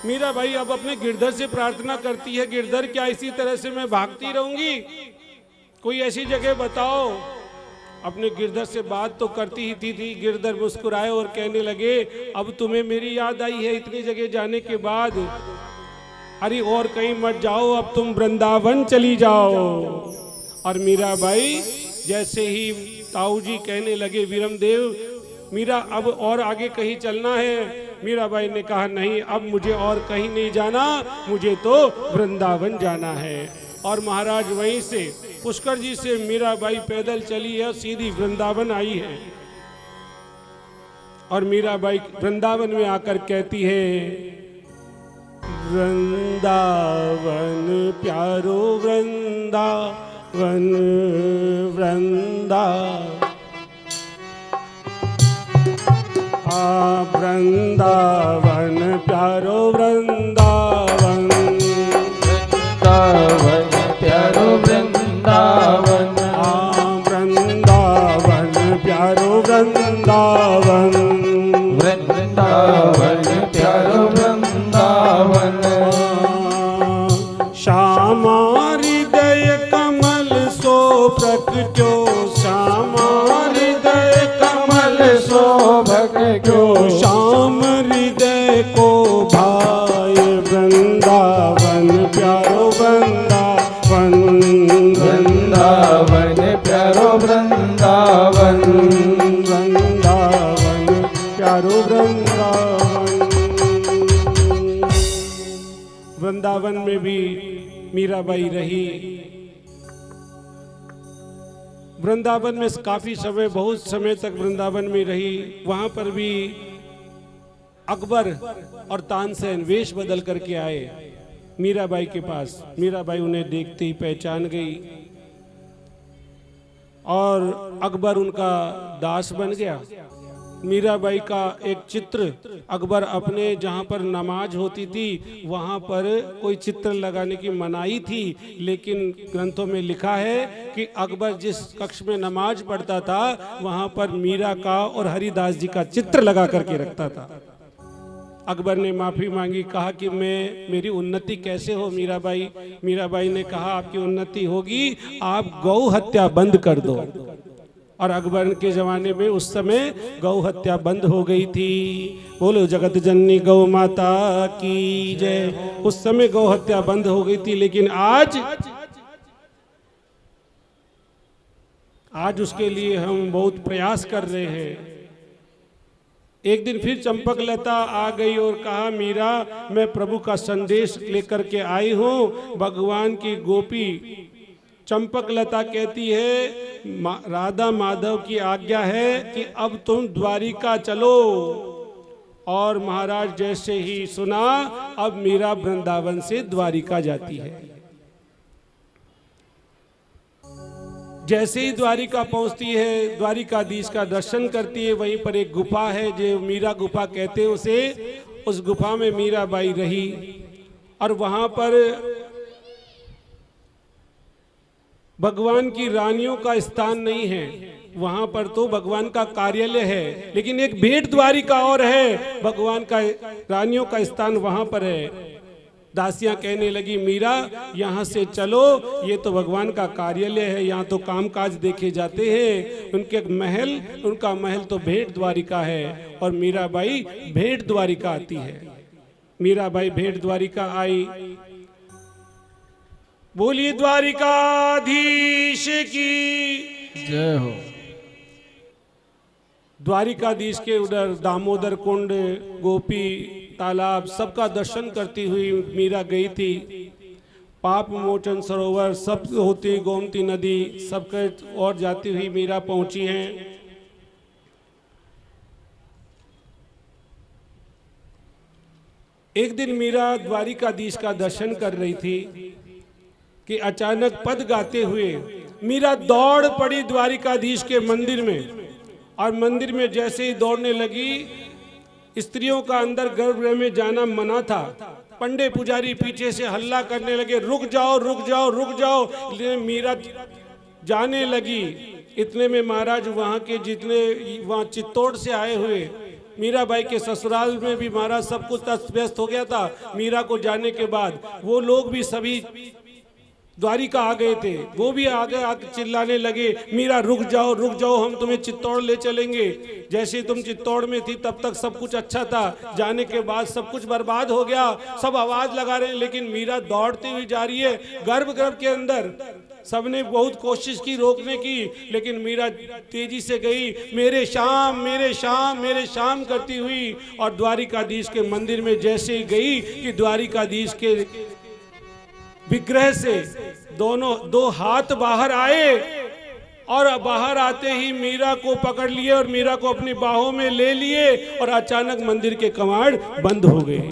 मीराबाई अब अपने गिरधर से प्रार्थना करती है, गिरधर क्या इसी तरह से मैं भागती रहूंगी? कोई ऐसी जगह बताओ। अपने गिरधर से बात तो करती ही थी। गिरधर मुस्कुराए और कहने लगे अब तुम्हें मेरी याद आई है इतनी जगह जाने के बाद? अरे और कहीं मत जाओ, अब तुम वृंदावन चली जाओ। और मीराबाई जैसे ही ताऊ जी कहने लगे वीरमदेव मीरा अब और आगे कहीं चलना है, मीराबाई ने कहा नहीं अब मुझे और कहीं नहीं जाना, मुझे तो वृंदावन जाना है। और महाराज वहीं से पुष्कर जी से मीराबाई पैदल चली है, सीधी वृंदावन आई है। और मीराबाई वृंदावन में आकर कहती है वृंदावन प्यारो वृंदावन वृंदा वृंदावन प्यारो वृंदावन वृंदावन प्यारो वृंदावन वृंदावन प्यारो वृंदावन वृंदावन प्यारो वृंदावन श्यामा हृदय कमल सो प्रकटो श्यामा हृदय कमल सो भगो श्याम हृदय को भाय वृंदावन प्यारो वृंदावन वृंदावन प्यारो वृंदावन वृंदावन प्यारो वृंदावन। वृंदावन में भी मीराबाई रही। वृंदावन में काफी समय, बहुत समय तक वृंदावन में रही। वहां पर भी अकबर और तानसेन वेश बदल करके आए मीराबाई के पास। मीराबाई उन्हें देखते ही पहचान गई और अकबर उनका दास बन गया। मीराबाई का एक चित्र अकबर अपने जहाँ पर नमाज होती थी वहाँ पर कोई चित्र लगाने की मनाही थी, लेकिन ग्रंथों में लिखा है कि अकबर जिस कक्ष में नमाज पढ़ता था वहाँ पर मीरा का और हरिदास जी का चित्र लगा करके रखता था। अकबर ने माफी मांगी, कहा कि मेरी उन्नति कैसे हो मीराबाई? मीराबाई ने कहा आपकी उन्नति होगी, आप गौ हत्या बंद कर दो। और अकबर के जमाने में उस समय गौ हत्या बंद हो गई थी। बोलो जगत जननी गौ माता की जय। उस समय गौ हत्या बंद हो गई थी, लेकिन आज उसके लिए हम बहुत प्रयास कर रहे हैं। एक दिन फिर चंपकलता आ गई और कहा मीरा मैं प्रभु का संदेश लेकर के आई हूँ। भगवान की गोपी चंपकलता कहती है राधा माधव की आज्ञा है कि अब तुम द्वारिका चलो। और महाराज जैसे ही सुना अब मीरा वृंदावन से द्वारिका जाती है। जैसे ही द्वारिका पहुंचती है, द्वारिकाधीश का दर्शन करती है। वहीं पर एक गुफा है जो मीरा गुफा कहते हैं उसे। उस गुफा में मीराबाई रही और वहां पर भगवान की रानियों का स्थान नहीं है, वहां पर तो भगवान का कार्यालय है, लेकिन एक भेंट द्वारिका और है, भगवान का रानियों का स्थान वहां पर है। दासियां कहने लगी मीरा यहाँ से चलो, ये तो भगवान का कार्यालय है, यहाँ तो कामकाज देखे जाते हैं। उनका महल तो भेंट द्वारिका है। और मीराबाई भेंट द्वारिका आती है। मीराबाई भेंट द्वारिका आई बोलिए द्वारिकाधीश की। जय हो। द्वारिकाधीश के उधर दामोदर कुंड, गोपी तालाब सबका दर्शन करती हुई मीरा गई थी। पाप मोचन सरोवर सब होती, गोमती नदी सबके और जाती हुई मीरा पहुंची हैं। एक दिन मीरा द्वारिकाधीश का दर्शन कर रही थी कि अचानक पद गाते हुए मीरा दौड़ पड़ी द्वारिकाधीश के मंदिर में। और मंदिर में जैसे ही दौड़ने लगी, स्त्रियों का अंदर गर्भगृह में जाना मना था। पंडे पुजारी पीछे से हल्ला करने लगे, रुक जाओ रुक जाओ रुक जाओ। लेकिन मीरा जाने लगी। इतने में महाराज वहाँ के जितने वहाँ चित्तौड़ से आए हुए मीराबाई के ससुराल में भी महाराज सब कुछ अस्त व्यस्त हो गया था। मीरा को जाने के बाद वो लोग भी सभी द्वारिका आ गए थे। वो भी आगे चिल्लाने लगे, मीरा रुक जाओ, हम तुम्हें चित्तौड़ ले चलेंगे। जैसे तुम चित्तौड़ में थी तब तक सब कुछ अच्छा था, जाने के बाद सब कुछ बर्बाद हो गया। सब आवाज लगा रहे हैं, लेकिन मीरा दौड़ती हुई जा रही है। गर्भगृह के अंदर सबने बहुत कोशिश की रोकने की, लेकिन मीरा तेजी से गई, मेरे श्याम मेरे श्याम मेरे श्याम करती हुई। और द्वारिकाधीश के मंदिर में जैसे ही गई कि द्वारिकाधीश के विग्रह से दो हाथ बाहर आए और बाहर आते ही मीरा को पकड़ लिए और मीरा को अपनी बाहों में ले लिए। और अचानक मंदिर के कवाड़ बंद हो गए।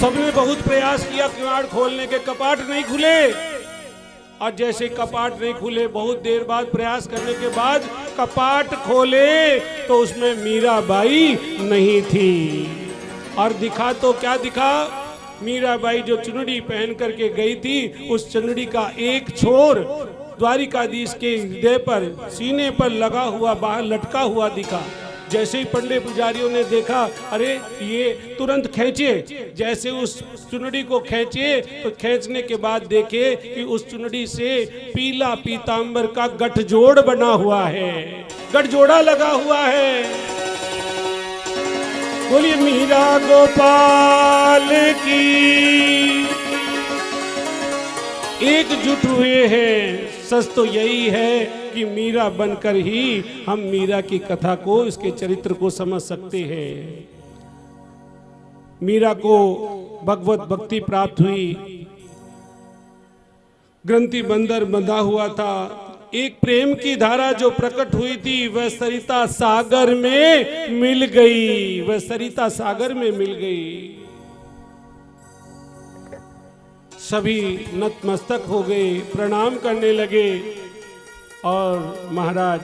सबने बहुत प्रयास किया किवाड़ खोलने के, कपाट नहीं खुले। और जैसे कपाट नहीं खुले, बहुत देर बाद प्रयास करने के बाद कपाट खोले तो उसमें मीराबाई नहीं थी। और दिखा तो क्या दिखा, मीराबाई जो चुनड़ी पहन करके गई थी, उस चुनड़ी का एक छोर द्वारिकाधीश के हृदय पर, सीने पर लगा हुआ, बाहर लटका हुआ दिखा। जैसे ही पंडे पुजारियों ने देखा, अरे ये तुरंत खींचे। जैसे उस चुनड़ी को खींचे तो खींचने के बाद देखे कि उस चुनड़ी से पीला पीतांबर का गठजोड़ बना हुआ है, गठजोड़ा लगा हुआ है। बोलिए मीरा गोपाल की। एकजुट हुए हैं, सच तो यही है कि मीरा बनकर ही हम मीरा की कथा को, इसके चरित्र को समझ सकते हैं। मीरा को भगवत भक्ति प्राप्त हुई, ग्रंथि बंदर बंधा हुआ था। एक प्रेम की धारा जो प्रकट हुई थी वह सरिता सागर में मिल गई, वह सरिता सागर में मिल गई। सभी नतमस्तक हो गए, प्रणाम करने लगे। और महाराज,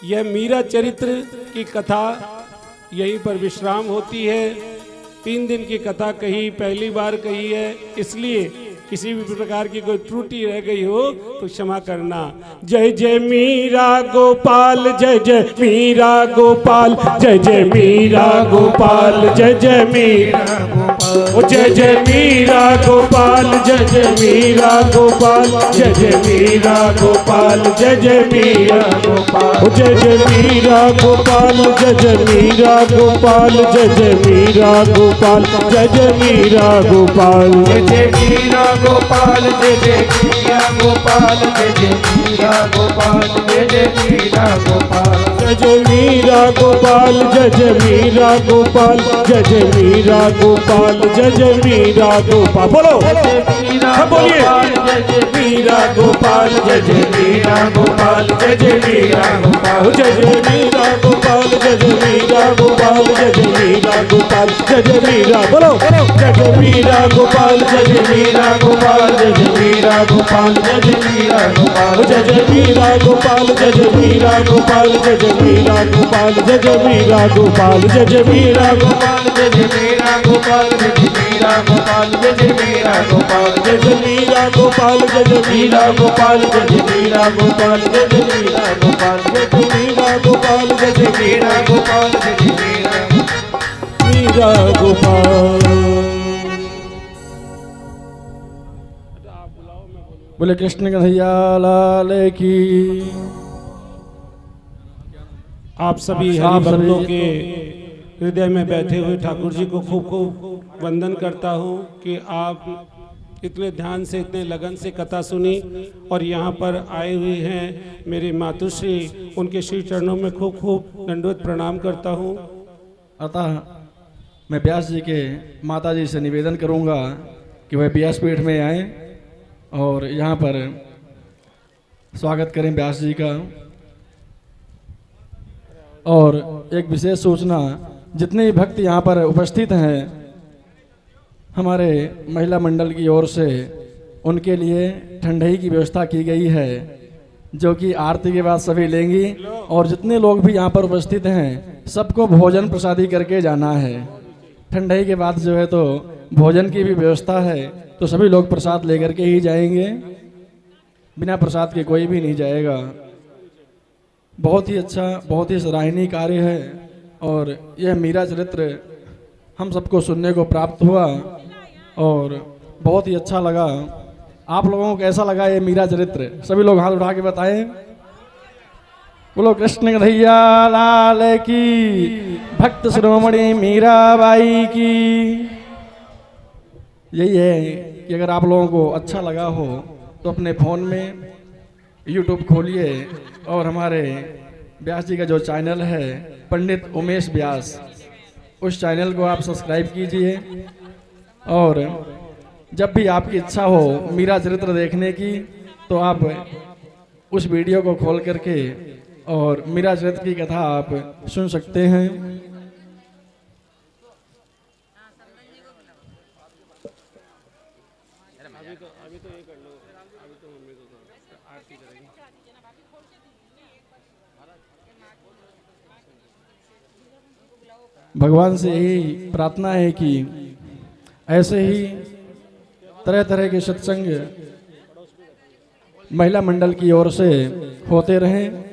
यह मीरा चरित्र की कथा यहीं पर विश्राम होती है। 3 दिन की कथा कही, पहली बार कही है, इसलिए किसी भी प्रकार की कोई त्रुटि रह गई हो तो क्षमा करना। जय जय मीरा गोपाल, जय जय मीरा गोपाल, जय जय मीरा गोपाल, जय जय मीरा गोपाल, जय जय मीरा गोपाल, जय जय मीरा गोपाल, जय जय मीरा गोपाल, जय जय मीरा गोपाल, जय जय मीरा गोपाल, जय जय मीरा गोपाल, जय जय मीरा गोपाल, जय जय मीरा गोपाल, जय जय मीरा गोपाल, जय जय मीरा गोपाल, जय जय मीरा गोपाल, जय जय मीरा गोपाल, जय जय मीरा गोपाल, जय जय मीरा गोपाल, जय जय मीरा गोपाल, जय जय मीरा गोपाल। बोलो सब बोलिए, जय जय मीरा गोपाल, जय जय मीरा गोपाल, जय जय मीरा गोपाल, जय जय मीरा गोपाल, जय जय मीरा गोपाल, जय जय मीरा गोपाल, जय जय मीरा। बोलो जय जय मीरा गोपाल, जय जय मीरा गोपाल, जय जय मीरा गोपाल, जय जय मीरा गोपाल, जय जय मीरा गोपाल, जय जय मीरा गोपाल, जय जय मीरा गोपाल, जय जय मीरा गोपाल, जय जय मीरा गोपाल, जय जय मीरा गोपाल, जय जय मीरा गोपाल, जय जय मीरा गोपाल, जय जय मीरा गोपाल, जय जय मीरा गोपाल, जय जय मीरा गोपाल, जय जय मीरा गोपाल, जय जय मीरा गोपाल, जय जय मीरा गोपाल, जय जय मीरा गोपाल। बोले कृष्ण कन्हैया लाल की। आप सभी हरि भक्तों के हृदय में बैठे हुए ठाकुर जी को खूब खूब वंदन करता हूँ कि आप इतने ध्यान से इतने लगन से कथा सुनी और यहाँ पर आए हुए हैं मेरे मातुश्री, उनके श्री चरणों में खूब खूब दंडवत प्रणाम करता हूँ। अतः मैं व्यास जी के माता जी से निवेदन करूंगा कि वह व्यासपीठ में आए और यहाँ पर स्वागत करें व्यास जी का। और एक विशेष सूचना, जितने भी भक्त यहाँ पर उपस्थित हैं हमारे महिला मंडल की ओर से उनके लिए ठंडाई की व्यवस्था की गई है, जो कि आरती के बाद सभी लेंगी। और जितने लोग भी यहाँ पर उपस्थित हैं सबको भोजन प्रसादी करके जाना है। ठंडाई के बाद जो है तो भोजन की भी व्यवस्था है, तो सभी लोग प्रसाद लेकर के ही जाएंगे, बिना प्रसाद के कोई भी नहीं जाएगा। बहुत ही अच्छा, बहुत ही सराहनीय कार्य है और यह मीरा चरित्र हम सबको सुनने को प्राप्त हुआ और बहुत ही अच्छा लगा। आप लोगों को कैसा लगा ये मीरा चरित्र? सभी लोग हाथ उठा के बताएं। बोलो कृष्ण कन्हैया लाल की, भक्त शिरोमणि मीराबाई की। यही है कि अगर आप लोगों को अच्छा लगा हो तो अपने फ़ोन में YouTube खोलिए और हमारे व्यास जी का जो चैनल है पंडित उमेश व्यास, उस चैनल को आप सब्सक्राइब कीजिए। और जब भी आपकी इच्छा हो मीरा चरित्र देखने की तो आप उस वीडियो को खोल करके और मीरा चरित्र की कथा आप सुन सकते हैं। भगवान से यही प्रार्थना है कि ऐसे ही तरह तरह के सत्संग महिला मंडल की ओर से होते रहें।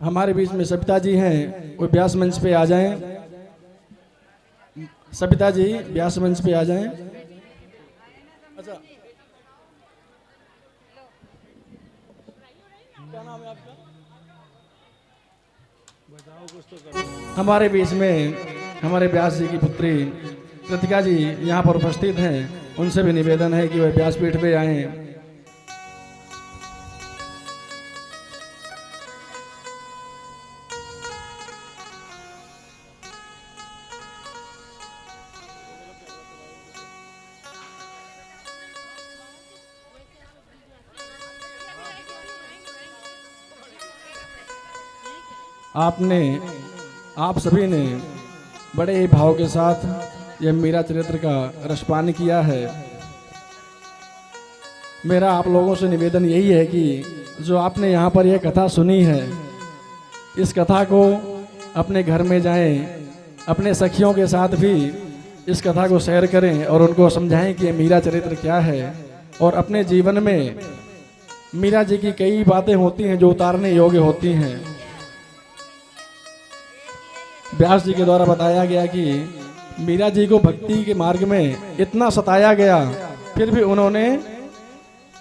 हमारे बीच में सविता जी हैं, वो व्यास मंच पे आ जाएं। सविता जी व्यास मंच पे आ जाएं। अच्छा, क्या नाम है आपका? हमारे बीच में हमारे व्यास जी की पुत्री कृतिका जी यहाँ पर उपस्थित हैं, उनसे भी निवेदन है कि वह व्यासपीठ पे आएं। आप सभी ने बड़े ही भाव के साथ यह मीरा चरित्र का रसपान किया है। मेरा आप लोगों से निवेदन यही है कि जो आपने यहाँ पर यह कथा सुनी है, इस कथा को अपने घर में जाएं, अपने सखियों के साथ भी इस कथा को शेयर करें और उनको समझाएं कि ये मीरा चरित्र क्या है। और अपने जीवन में मीरा जी की कई बातें होती हैं जो उतारने योग्य होती हैं। व्यास जी के द्वारा बताया गया कि मीरा जी को भक्ति के मार्ग में इतना सताया गया, फिर भी उन्होंने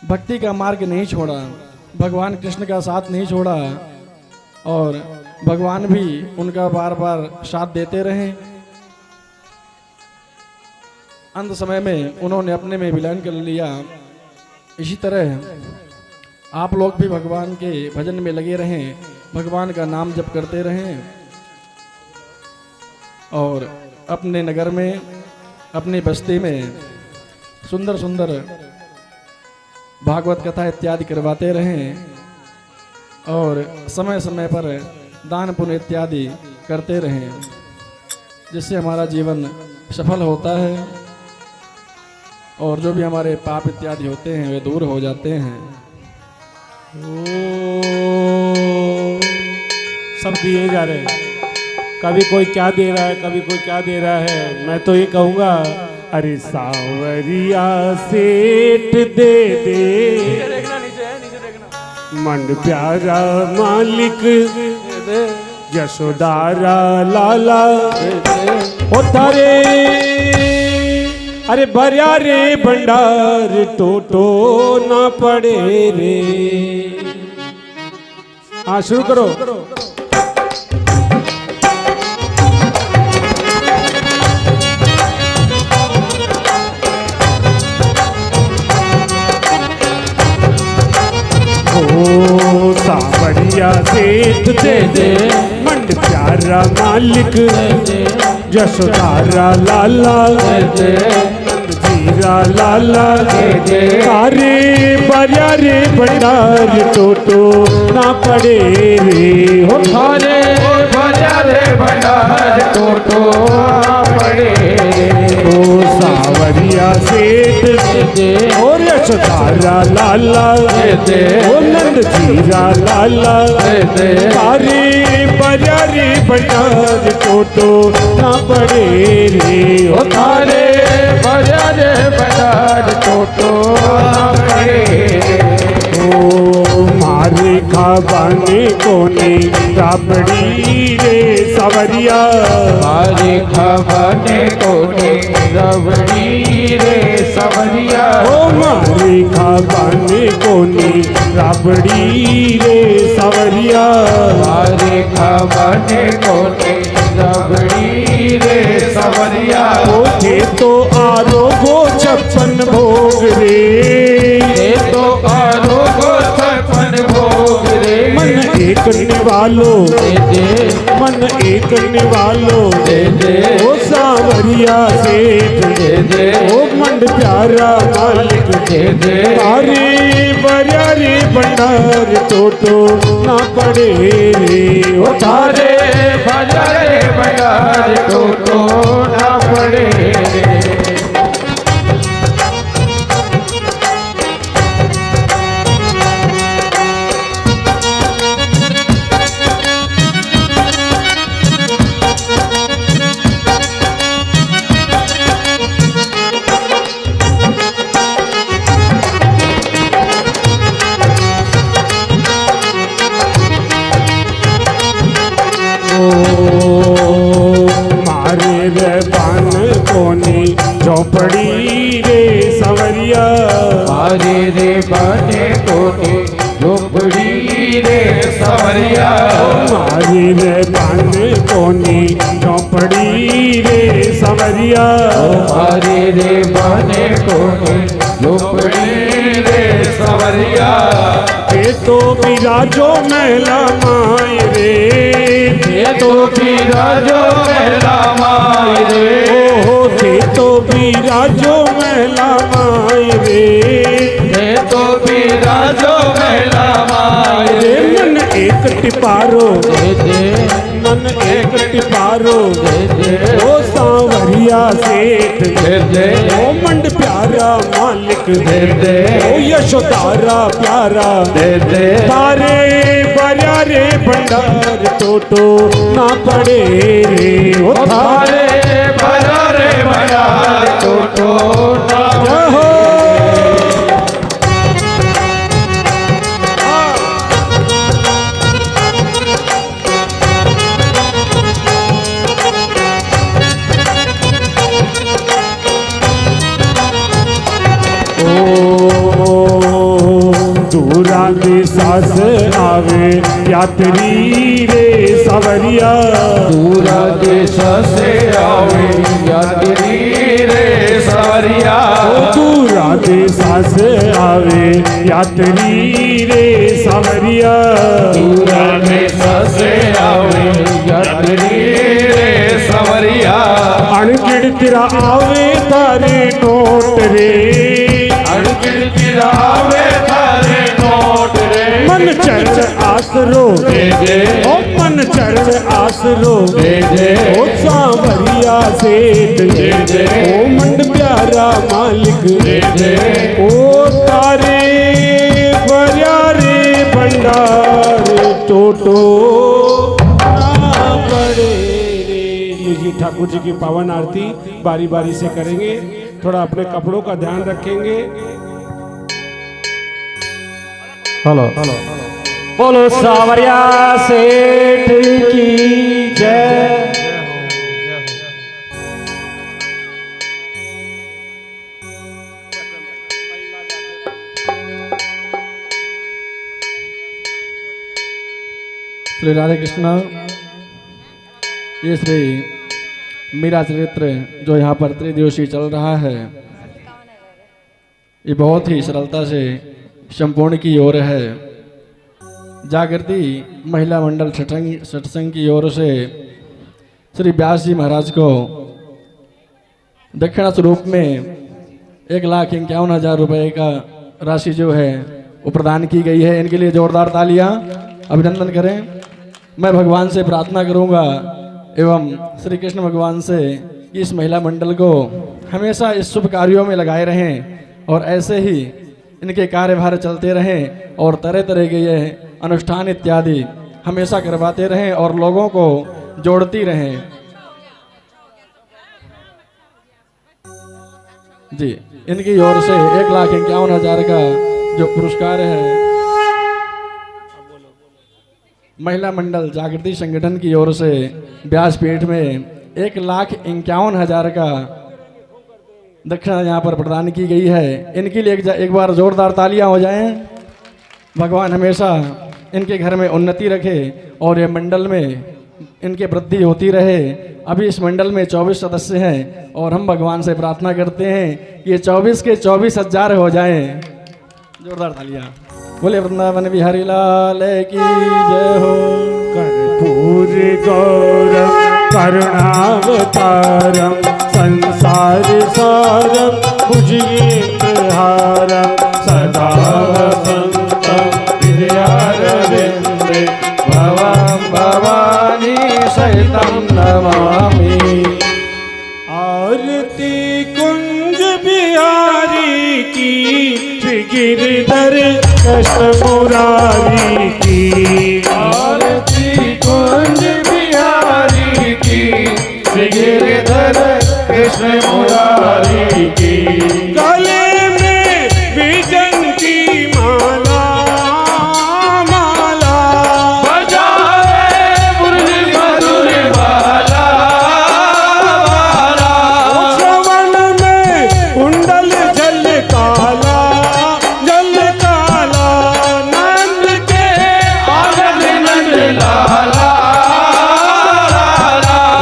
भक्ति का मार्ग नहीं छोड़ा, भगवान कृष्ण का साथ नहीं छोड़ा और भगवान भी उनका बार बार साथ देते रहे। अंत समय में उन्होंने अपने में विलीन कर लिया। इसी तरह आप लोग भी भगवान के भजन में लगे रहें, भगवान का नाम जप करते रहें और अपने नगर में, अपनी बस्ती में सुंदर सुंदर भागवत कथा इत्यादि करवाते रहें और समय समय पर दान पुण्य इत्यादि करते रहें, जिससे हमारा जीवन सफल होता है और जो भी हमारे पाप इत्यादि होते हैं वे दूर हो जाते हैं। सब दिए जा रहे हैं, कभी कोई क्या दे रहा है, कभी कोई क्या दे रहा है। मैं तो ये कहूँगा, अरे सावरिया सेठ दे दे, मंड प्यारा मालिक यशोदारा लाला, ओ थारे अरे भरिया रे भंडार टोटो ना पड़े रे। हाँ शुरू करो। सेठ दे दे, मंड प्यारा मालिक यशोदारा लाला दे नंद जीरा लाला दे सारे बरिया रे भंडार टोटो ना पड़े रे हो थारे भजारे भंडार टोटो पड़े ओ सावरिया सेठ दे और यशोदारा लाला दे ओ नंद जीरा लाला दे सारे बरिया रे भंडार टोटो ना पड़े रे ओ थारे भजारे भंडार टोटो पड़े ओ मारे खाबाने कोने राबड़ी रे सावरिया मारे खाने कोने रबड़ी रे सवरिया ओ मारे खाबाने कोने राबड़ी रे सावरिया मारे खाने कोने रबड़ी रे सवरिया ओ थे तो आरो गो 56 भोग रे ये तो आरो को छपन भोग रे मन एक निवालो दे मन एक निवालो दे दे ओ सावरिया सेठ दे दे ओ मंड प्यारा मालिक दे दे सारे बरिया रे भंडार टोटो ना पड़े रे ओ थारे भजारे भंडार टोटो ना पड़े मारे रे बान कोनी झोपड़ी रे सवरिया मारे रे बने कोने झोपड़ी रे सवरिया मारे रे बान कोनी झोपड़ी रे सवरिया मारे रे बने कोने झोपड़ी रे सवरिया ये तो बिराजो महला माय रे ये तो बिराजो मेला माई रे ओ थे तो बिराजो महला माय रे ये तो बिराजो मेला माई रे रे मन एक टिपारो दे दे मन एक टिपारो दे दे ओ सांवरिया सेठ दे दे ओ मंड प्यारा मालिक दे दे ओ यशोदारा प्यारा दे दे सारे बरिया रे भंडार टोटो ना पड़े रे ओ थारे थारे भजारे भंडार टोटो ना जहो दूरा सास आवे यात्री रे सवरिया दूरा देश से आवे यात्री रे सवरिया दूरा सास आवे यात्री रे सवरिया दूरा देश से आवे यात्री रे सवरिया अणगिड़ तेरा आवे तारे नोट रे अड़गिड़ गिरावे थारे नोट रे मन चरण आसरो दे दे ओ मन चरण आसरो दे दे ओ सांवरिया सेठ दे दे ओ मंड प्यारा मालिक दे दे ओ तारे बरिया रे भंडार टोटो ना पड़े रे। लीजिए ठाकुर जी की पावन आरती बारी बारी से करेंगे, थोड़ा अपने कपड़ों का ध्यान रखेंगे। हेलो बोलो सावरिया सेठ की जय। श्री राधे कृष्णा। ये श्री मीरा चरित्र जो यहाँ पर त्रिदिवसीय चल रहा है, ये बहुत ही सरलता से संपूर्ण की ओर है। जागृति महिला मंडल सत्संग की ओर से श्री व्यास जी महाराज को दक्षिणा स्वरूप में 1,51,000 रुपये का राशि जो है वो प्रदान की गई है। इनके लिए जोरदार तालियां अभिनंदन करें। मैं भगवान से प्रार्थना करूंगा एवं श्री कृष्ण भगवान से कि इस महिला मंडल को हमेशा इस शुभ कार्यों में लगाए रहें और ऐसे ही इनके कार्यभार चलते रहें और तरह तरह के ये अनुष्ठान इत्यादि हमेशा करवाते रहें और लोगों को जोड़ती रहें। जी, इनकी ओर से 1,51,000 का जो पुरस्कार है महिला मंडल जागृति संगठन की ओर से व्यासपीठ में 1,51,000 का दक्षिणा यहाँ पर प्रदान की गई है। इनके लिए एक बार जोरदार तालियां हो जाएं। भगवान हमेशा इनके घर में उन्नति रखे और ये मंडल में इनके वृद्धि होती रहे। अभी इस मंडल में 24 सदस्य हैं और हम भगवान से प्रार्थना करते हैं कि ये 24 के 24,000 हो जाएं। जोरदार तालियां। बोले वृंदावन बिहारी लाल की जय हो। कर्पूर गौरम करुणावतारम संसार सारम भुजगेन्द्रहारम सदा वसंतम हृदयारविंदे भवं भवानी सहितं नमामि। आरती कुंज बिहारी की श्री गिरधर कृष्ण मुरारी की। आरती कुंज बिहारी की श्री गिरधर कृष्ण मुरारी की। गले में विजन की माला माला बजाए मुरली मधुर वाला वाला। श्रवण में कुंडल जल काला नंद के आंगन नंद लाला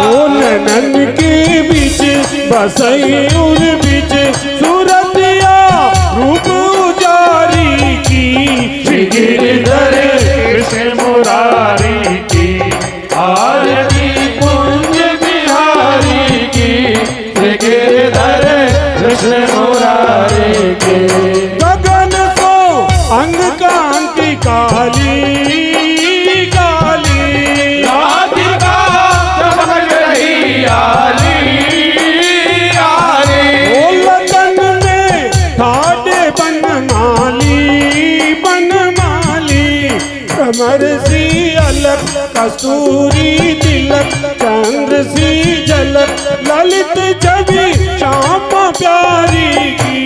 ओ नंद के बीच बसई उर बीच सूरतिया रूप उजारी की श्री गिरधर कृष्ण मुरारी की। आरती कुंज बिहारी की श्री गिरधर कृष्ण मुरारी की। गगन को अंग कांति काली काली राधिका चमक रही आली आली। ओ लगन में ठाडे बनमाली कमर सी अलग कस्तूरी तिलक चंद्र सी झलक ललित छवि श्याम प्यारी की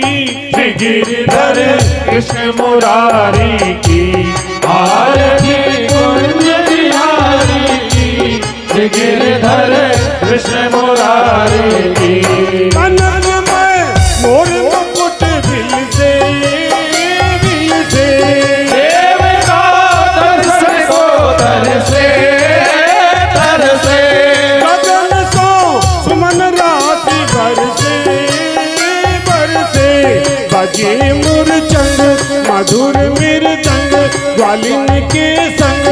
श्री गिरधर कृष्ण मुरारी की। आरती कुंज बिहारी की श्री गिरधर कृष्ण मुरारी की। कनक में मोर मुकुट दिल से देवता दर्शन को तरसे तरसे। गगन सो सुमन राशि बरसे बजे मुरचंग मधुर मृदंग ग्वालिन के संग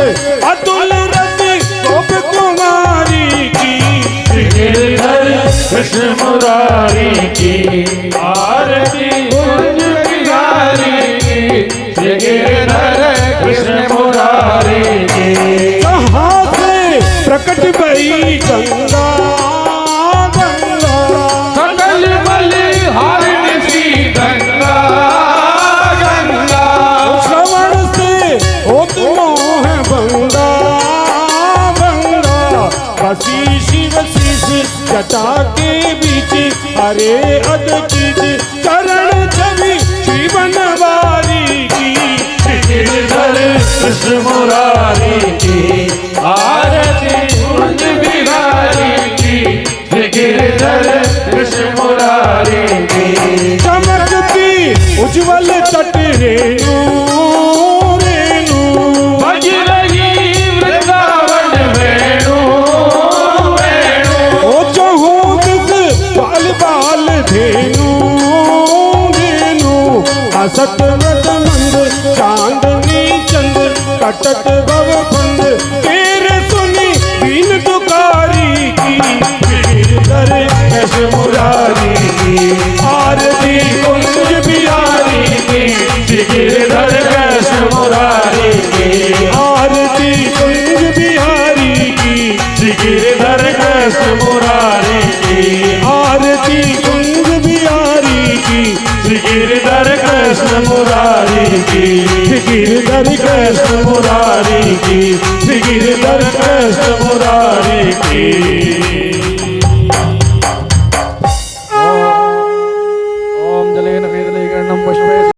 अतुल रति गोप कुमारी की श्री गिरधर कृष्ण मुरारी की। आरती कुंज बिहारी की श्री गिरधर कृष्ण मुरारी की। कहाँ से प्रकट भई गंगा गंगा सकल बलिहारिणी सी गंगा गंगा। श्रवण से होत मोह बंगा बंगा बसी शिव शीश जटा के बीच अरे अद चीज चरण छवि श्री बनवारी की श्री गिरधर कृष्ण मुरारी की। आरती कुंज बिहारी की श्री गिरधर कृष्ण मुरारी की। चमकती उज्जवल तट रेणु रेणु बज रही वृंदावन वेणु वेणु। ओ चहु दिस बाल बाल धेनु धेनु असत व्रत मंद चांदनी चंद काटत भव फंद फिर सुनी दीन दुकारी की गिरधर कैसे मुरारी की आरती कुंज बिहारी की गिरधर कैसे मुरारी की आरती कुंज बिहारी की गिरधर कैसे मुरारी की आरती कुंज बिहारी की गिरधर कृष्ण मुरारी की गिरधर कृष्ण मुरारी की गिरधर कृष्ण मुरारी की।